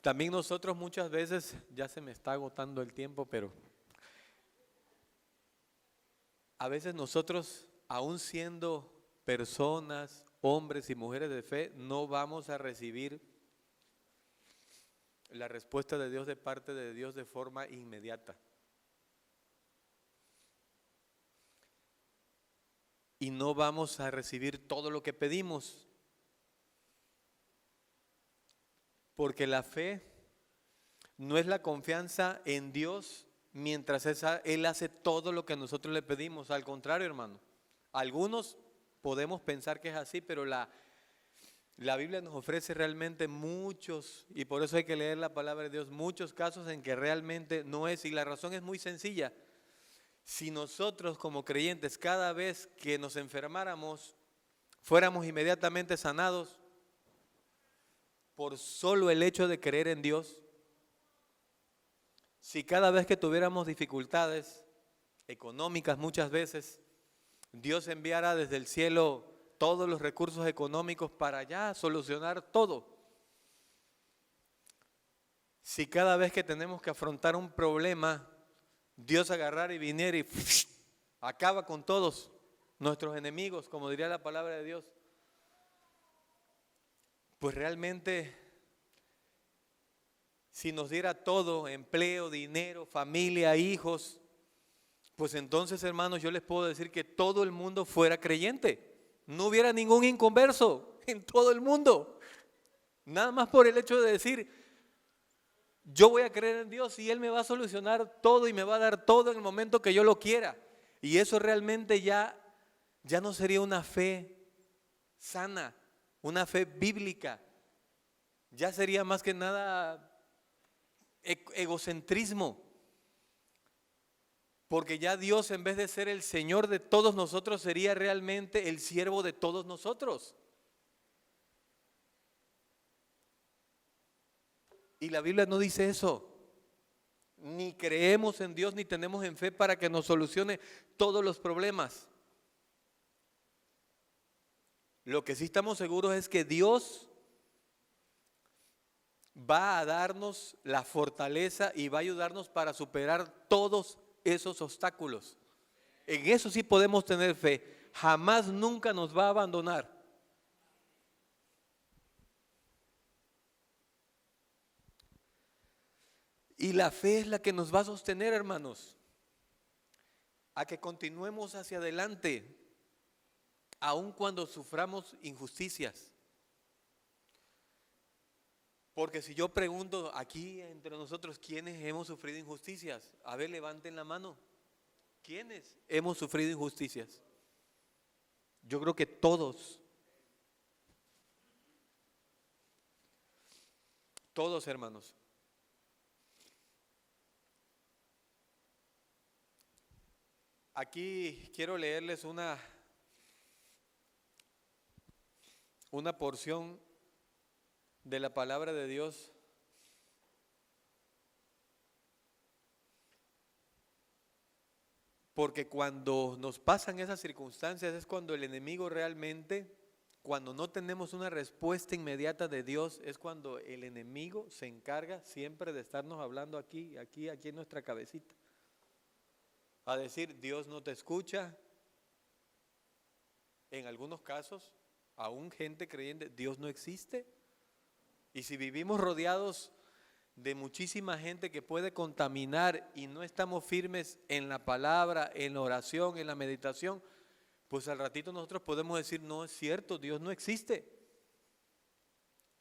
también nosotros muchas veces, ya se me está agotando el tiempo, pero a veces nosotros, aún siendo personas hombres y mujeres de fe, no vamos a recibir la respuesta de Dios de parte de Dios de forma inmediata. Y no vamos a recibir todo lo que pedimos. Porque la fe no es la confianza en Dios mientras Él hace todo lo que nosotros le pedimos. Al contrario, hermano. Algunos podemos pensar que es así, pero la Biblia nos ofrece realmente muchos, y por eso hay que leer la palabra de Dios, muchos casos en que realmente no es. Y la razón es muy sencilla. Si nosotros como creyentes cada vez que nos enfermáramos fuéramos inmediatamente sanados por solo el hecho de creer en Dios, si cada vez que tuviéramos dificultades económicas muchas veces, Dios enviara desde el cielo todos los recursos económicos para ya solucionar todo. Si cada vez que tenemos que afrontar un problema, Dios agarrara y viniera y acaba con todos nuestros enemigos, como diría la palabra de Dios, pues realmente, si nos diera todo, empleo, dinero, familia, hijos, pues entonces, hermanos, yo les puedo decir que todo el mundo fuera creyente. No hubiera ningún inconverso en todo el mundo. Nada más por el hecho de decir, yo voy a creer en Dios y Él me va a solucionar todo y me va a dar todo en el momento que yo lo quiera. Y eso realmente ya no sería una fe sana, una fe bíblica. Ya sería más que nada egocentrismo. Porque ya Dios, en vez de ser el Señor de todos nosotros, sería realmente el siervo de todos nosotros. Y la Biblia no dice eso. Ni creemos en Dios, ni tenemos en fe para que nos solucione todos los problemas. Lo que sí estamos seguros es que Dios va a darnos la fortaleza y va a ayudarnos para superar todos esos obstáculos. En eso sí podemos tener fe. Jamás, nunca nos va a abandonar. Y la fe es la que nos va a sostener, hermanos, a que continuemos hacia adelante, aun cuando suframos injusticias. Porque si yo pregunto aquí entre nosotros, ¿quiénes hemos sufrido injusticias? A ver, levanten la mano. ¿Quiénes hemos sufrido injusticias? Yo creo que todos. Todos, hermanos. Aquí quiero leerles una porción de la palabra de Dios. Porque cuando nos pasan esas circunstancias es cuando el enemigo realmente, cuando no tenemos una respuesta inmediata de Dios, es cuando el enemigo se encarga siempre de estarnos hablando aquí en nuestra cabecita. A decir, Dios no te escucha. En algunos casos, aún gente creyente, Dios no existe. Y si vivimos rodeados de muchísima gente que puede contaminar y no estamos firmes en la palabra, en la oración, en la meditación, pues al ratito nosotros podemos decir, no es cierto, Dios no existe.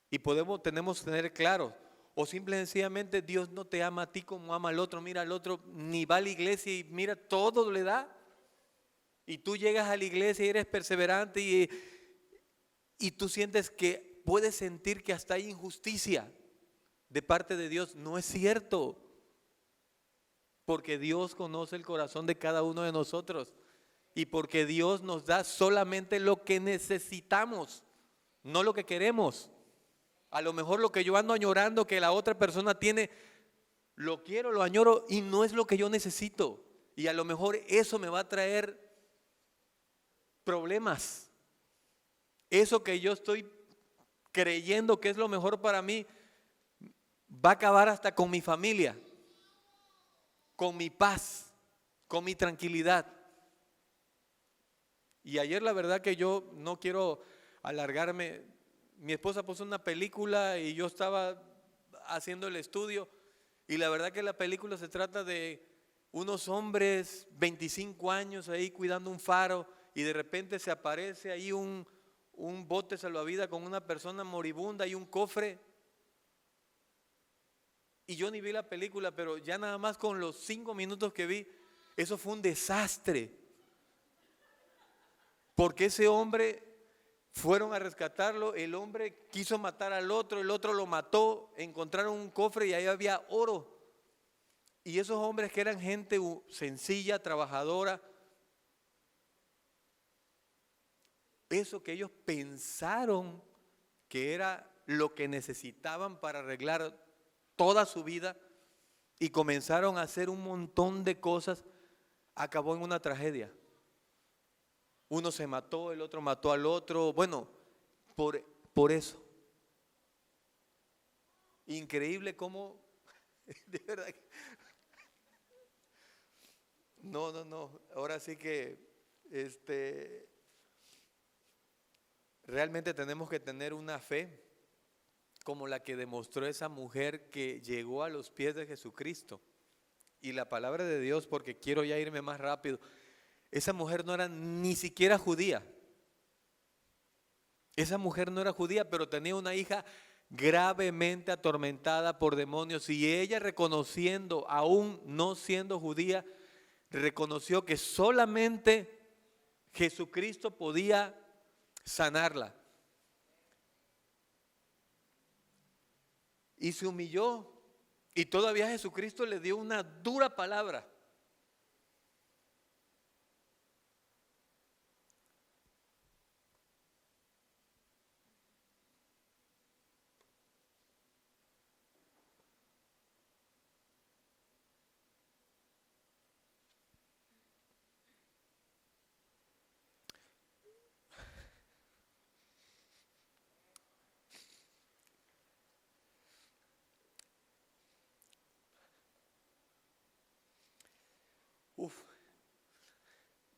Y tenemos que tener claro, o simple y sencillamente Dios no te ama a ti como ama al otro. Mira, al otro ni va a la iglesia y mira, todo le da. Y tú llegas a la iglesia y eres perseverante y tú sientes que puedes sentir que hasta hay injusticia de parte de Dios. No es cierto, porque Dios conoce el corazón de cada uno de nosotros y porque Dios nos da solamente lo que necesitamos, no lo que queremos. A lo mejor lo que yo ando añorando que la otra persona tiene, lo quiero, lo añoro y no es lo que yo necesito. Y a lo mejor eso me va a traer problemas. Eso que yo estoy creyendo que es lo mejor para mí, va a acabar hasta con mi familia, con mi paz, con mi tranquilidad. Y ayer la verdad que yo no quiero alargarme, mi esposa puso una película y yo estaba haciendo el estudio, y la verdad que la película se trata de unos hombres 25 años ahí cuidando un faro, y de repente se aparece ahí un bote salvavidas con una persona moribunda y un cofre. Y yo ni vi la película, pero ya nada más con los 5 minutos que vi, eso fue un desastre. Porque ese hombre, fueron a rescatarlo, el hombre quiso matar al otro, el otro lo mató, encontraron un cofre y ahí había oro. Y esos hombres que eran gente sencilla, trabajadora, eso que ellos pensaron que era lo que necesitaban para arreglar toda su vida, y comenzaron a hacer un montón de cosas, acabó en una tragedia. Uno se mató, el otro mató al otro. Bueno, por eso. Increíble cómo, de verdad. No. Ahora sí que, realmente tenemos que tener una fe como la que demostró esa mujer que llegó a los pies de Jesucristo. Y la palabra de Dios, porque quiero ya irme más rápido, esa mujer no era ni siquiera judía. Esa mujer no era judía, pero tenía una hija gravemente atormentada por demonios, y ella, reconociendo, aún no siendo judía, reconoció que solamente Jesucristo podía sanarla. Y se humilló, y todavía Jesucristo le dio una dura palabra.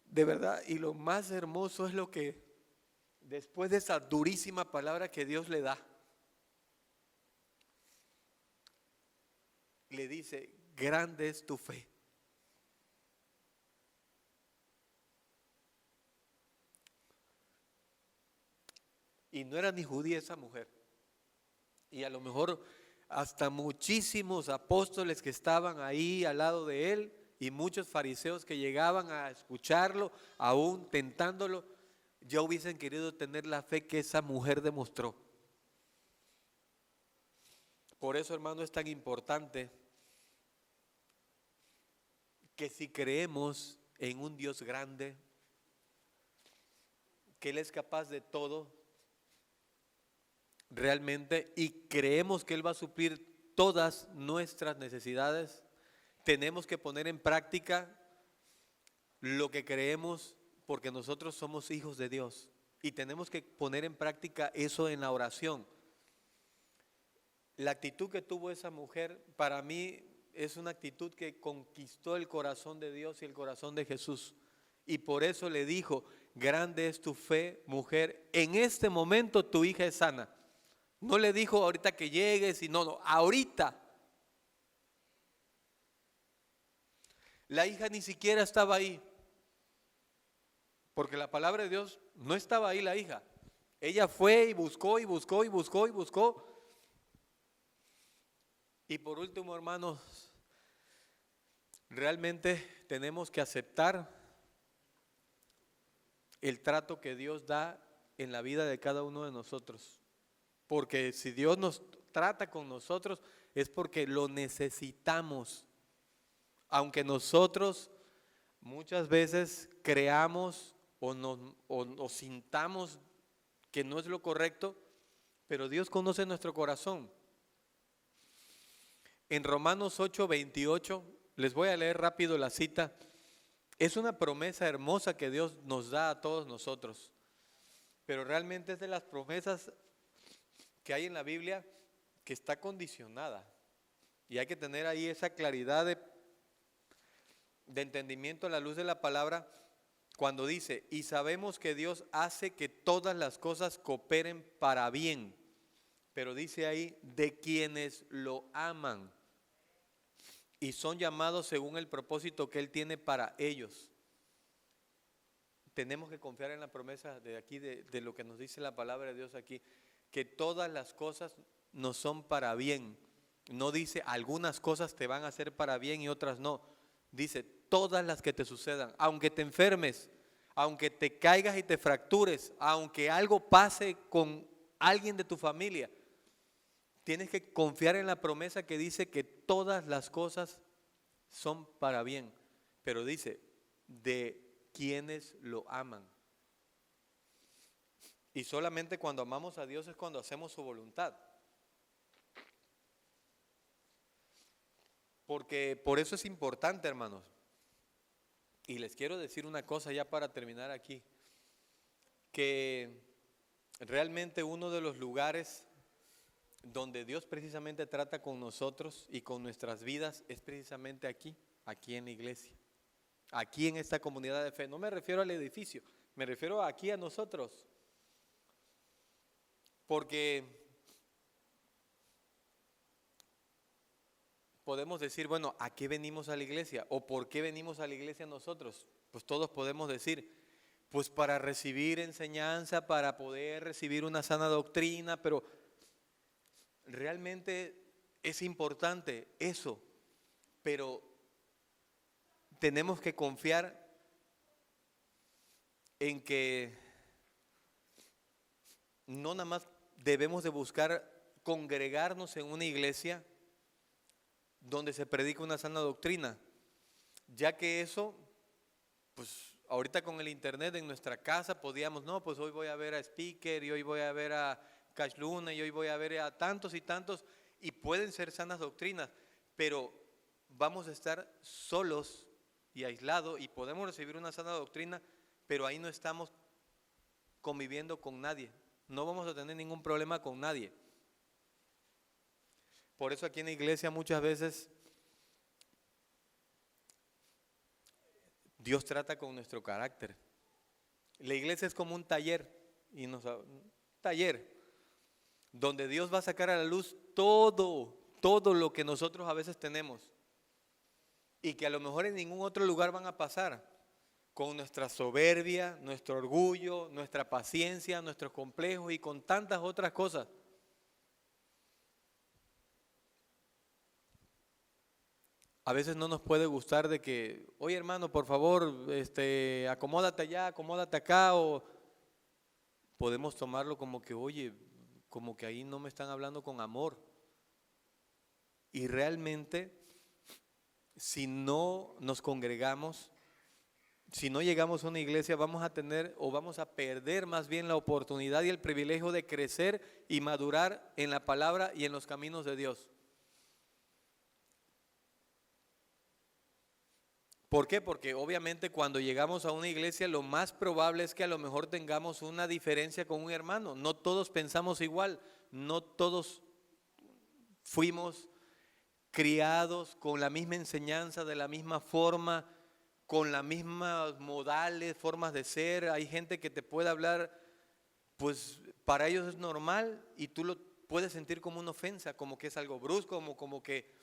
De verdad, y lo más hermoso es lo que después de esa durísima palabra que Dios le da, le dice: grande es tu fe. Y no era ni judía esa mujer. Y a lo mejor hasta muchísimos apóstoles que estaban ahí al lado de él, y muchos fariseos que llegaban a escucharlo, aún tentándolo, ya hubiesen querido tener la fe que esa mujer demostró. Por eso, hermano, es tan importante que si creemos en un Dios grande, que Él es capaz de todo realmente, y creemos que Él va a suplir todas nuestras necesidades, tenemos que poner en práctica lo que creemos, porque nosotros somos hijos de Dios, y tenemos que poner en práctica eso en la oración. La actitud que tuvo esa mujer, para mí, es una actitud que conquistó el corazón de Dios y el corazón de Jesús. Y por eso le dijo: grande es tu fe, mujer, en este momento tu hija es sana. No le dijo ahorita que llegues, y no, ahorita. La hija ni siquiera estaba ahí, porque la palabra de Dios no estaba ahí la hija. Ella fue y buscó y buscó y buscó y buscó. Y por último, hermanos, realmente tenemos que aceptar el trato que Dios da en la vida de cada uno de nosotros. Porque si Dios nos trata con nosotros, es porque lo necesitamos. Aunque nosotros muchas veces creamos o sintamos que no es lo correcto, pero Dios conoce nuestro corazón. En Romanos 8:28, les voy a leer rápido la cita. Es una promesa hermosa que Dios nos da a todos nosotros, pero realmente es de las promesas que hay en la Biblia que está condicionada, y hay que tener ahí esa claridad de entendimiento a la luz de la palabra. cuando dice, y sabemos que Dios hace que todas las cosas cooperen para bien, pero dice ahí, de quienes lo aman y son llamados según el propósito que Él tiene para ellos. Tenemos que confiar en la promesa de aquí, de lo que nos dice la palabra de Dios aquí, que todas las cosas nos son para bien. No dice algunas cosas te van a hacer para bien y otras no. Dice todas las que te sucedan, aunque te enfermes, aunque te caigas y te fractures, aunque algo pase con alguien de tu familia, tienes que confiar en la promesa que dice que todas las cosas son para bien. Pero dice, de quienes lo aman. Y solamente cuando amamos a Dios es cuando hacemos su voluntad. Porque por eso es importante, hermanos. Y les quiero decir una cosa ya para terminar aquí. Que realmente uno de los lugares donde Dios precisamente trata con nosotros y con nuestras vidas es precisamente aquí en la iglesia. Aquí en esta comunidad de fe. No me refiero al edificio, me refiero aquí a nosotros. Porque podemos decir, bueno, ¿a qué venimos a la iglesia? ¿O por qué venimos a la iglesia nosotros? Pues todos podemos decir, pues para recibir enseñanza, para poder recibir una sana doctrina, pero realmente es importante eso, pero tenemos que confiar en que no nada más debemos de buscar congregarnos en una iglesia donde se predica una sana doctrina, ya que eso, pues ahorita con el internet en nuestra casa podíamos, no, pues hoy voy a ver a Speaker y hoy voy a ver a Cash Luna y hoy voy a ver a tantos y tantos, y pueden ser sanas doctrinas, pero vamos a estar solos y aislados y podemos recibir una sana doctrina, pero ahí no estamos conviviendo con nadie, no vamos a tener ningún problema con nadie. Por eso aquí en la iglesia muchas veces Dios trata con nuestro carácter. La iglesia es como un taller, donde Dios va a sacar a la luz todo lo que nosotros a veces tenemos y que a lo mejor en ningún otro lugar van a pasar, con nuestra soberbia, nuestro orgullo, nuestra paciencia, nuestros complejos y con tantas otras cosas. A veces no nos puede gustar de que, oye hermano, por favor, acomódate allá, acomódate acá, o podemos tomarlo como que, oye, como que ahí no me están hablando con amor. Y realmente, si no nos congregamos, si no llegamos a una iglesia, vamos a tener o vamos a perder más bien la oportunidad y el privilegio de crecer y madurar en la palabra y en los caminos de Dios. ¿Por qué? Porque obviamente cuando llegamos a una iglesia lo más probable es que a lo mejor tengamos una diferencia con un hermano. No todos pensamos igual, no todos fuimos criados con la misma enseñanza, de la misma forma, con las mismas modales, formas de ser. Hay gente que te puede hablar, pues para ellos es normal y tú lo puedes sentir como una ofensa, como que es algo brusco, como que...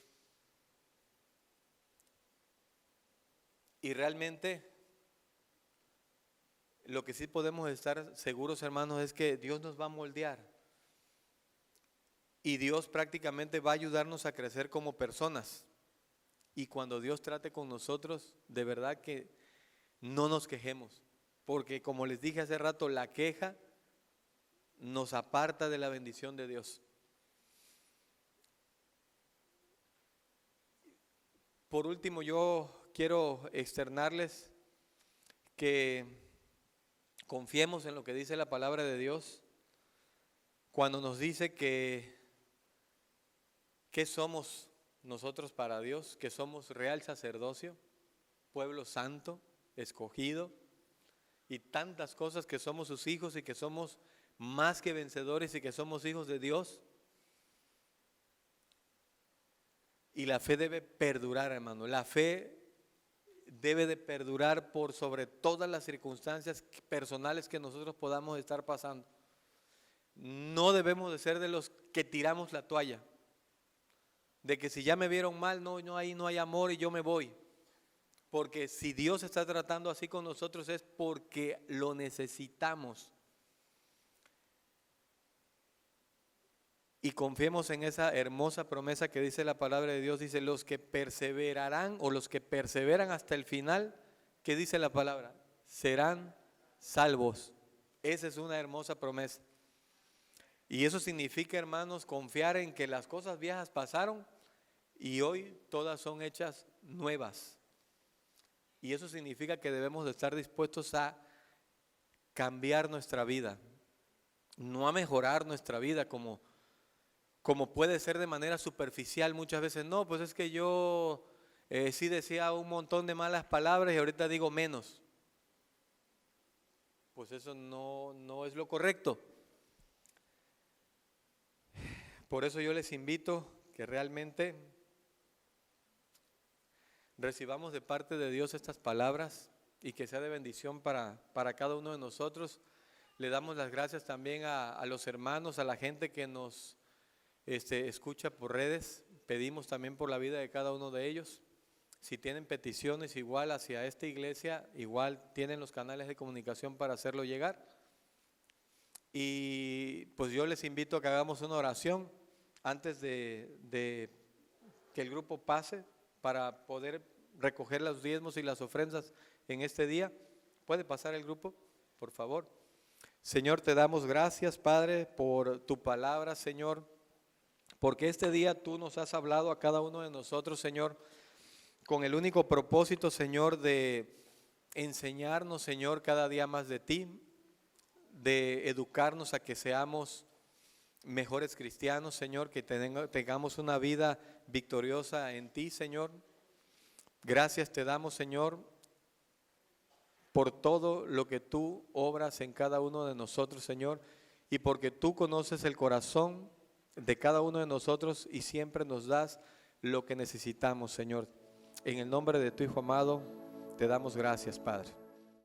Y realmente lo que sí podemos estar seguros, hermanos, es que Dios nos va a moldear. Y Dios prácticamente va a ayudarnos a crecer como personas. Y cuando Dios trate con nosotros, de verdad que no nos quejemos. Porque como les dije hace rato, la queja nos aparta de la bendición de Dios. Por último, yo quiero externarles que confiemos en lo que dice la palabra de Dios cuando nos dice que somos nosotros para Dios, que somos real sacerdocio, pueblo santo, escogido y tantas cosas, que somos sus hijos y que somos más que vencedores y que somos hijos de Dios. Y la fe debe perdurar, hermano. La fe debe de perdurar por sobre todas las circunstancias personales que nosotros podamos estar pasando. No debemos de ser de los que tiramos la toalla, de que si ya me vieron mal, ahí no hay amor y yo me voy. Porque si Dios está tratando así con nosotros es porque lo necesitamos. Y confiemos en esa hermosa promesa que dice la palabra de Dios. Dice, los que perseverarán o los que perseveran hasta el final, ¿qué dice la palabra? Serán salvos. Esa es una hermosa promesa. Y eso significa, hermanos, confiar en que las cosas viejas pasaron y hoy todas son hechas nuevas. Y eso significa que debemos de estar dispuestos a cambiar nuestra vida, no a mejorar nuestra vida como puede ser de manera superficial muchas veces. No, pues es que yo sí decía un montón de malas palabras y ahorita digo menos. Pues eso no es lo correcto. Por eso yo les invito que realmente recibamos de parte de Dios estas palabras y que sea de bendición para cada uno de nosotros. Le damos las gracias también a los hermanos, a la gente que nos escucha por redes. Pedimos también por la vida de cada uno de ellos. Si tienen peticiones igual hacia esta iglesia, igual tienen los canales de comunicación para hacerlo llegar. Y pues yo les invito a que hagamos una oración antes de que el grupo pase para poder recoger los diezmos y las ofrendas en este día. ¿Puede pasar el grupo, por favor? Señor, te damos gracias, Padre, por tu palabra, Señor, porque este día tú nos has hablado a cada uno de nosotros, Señor, con el único propósito, Señor, de enseñarnos, Señor, cada día más de ti, de educarnos a que seamos mejores cristianos, Señor, que tengamos una vida victoriosa en ti, Señor. Gracias te damos, Señor, por todo lo que tú obras en cada uno de nosotros, Señor, y porque tú conoces el corazón de cada uno de nosotros y siempre nos das lo que necesitamos, Señor. En el nombre de tu Hijo amado, te damos gracias, Padre.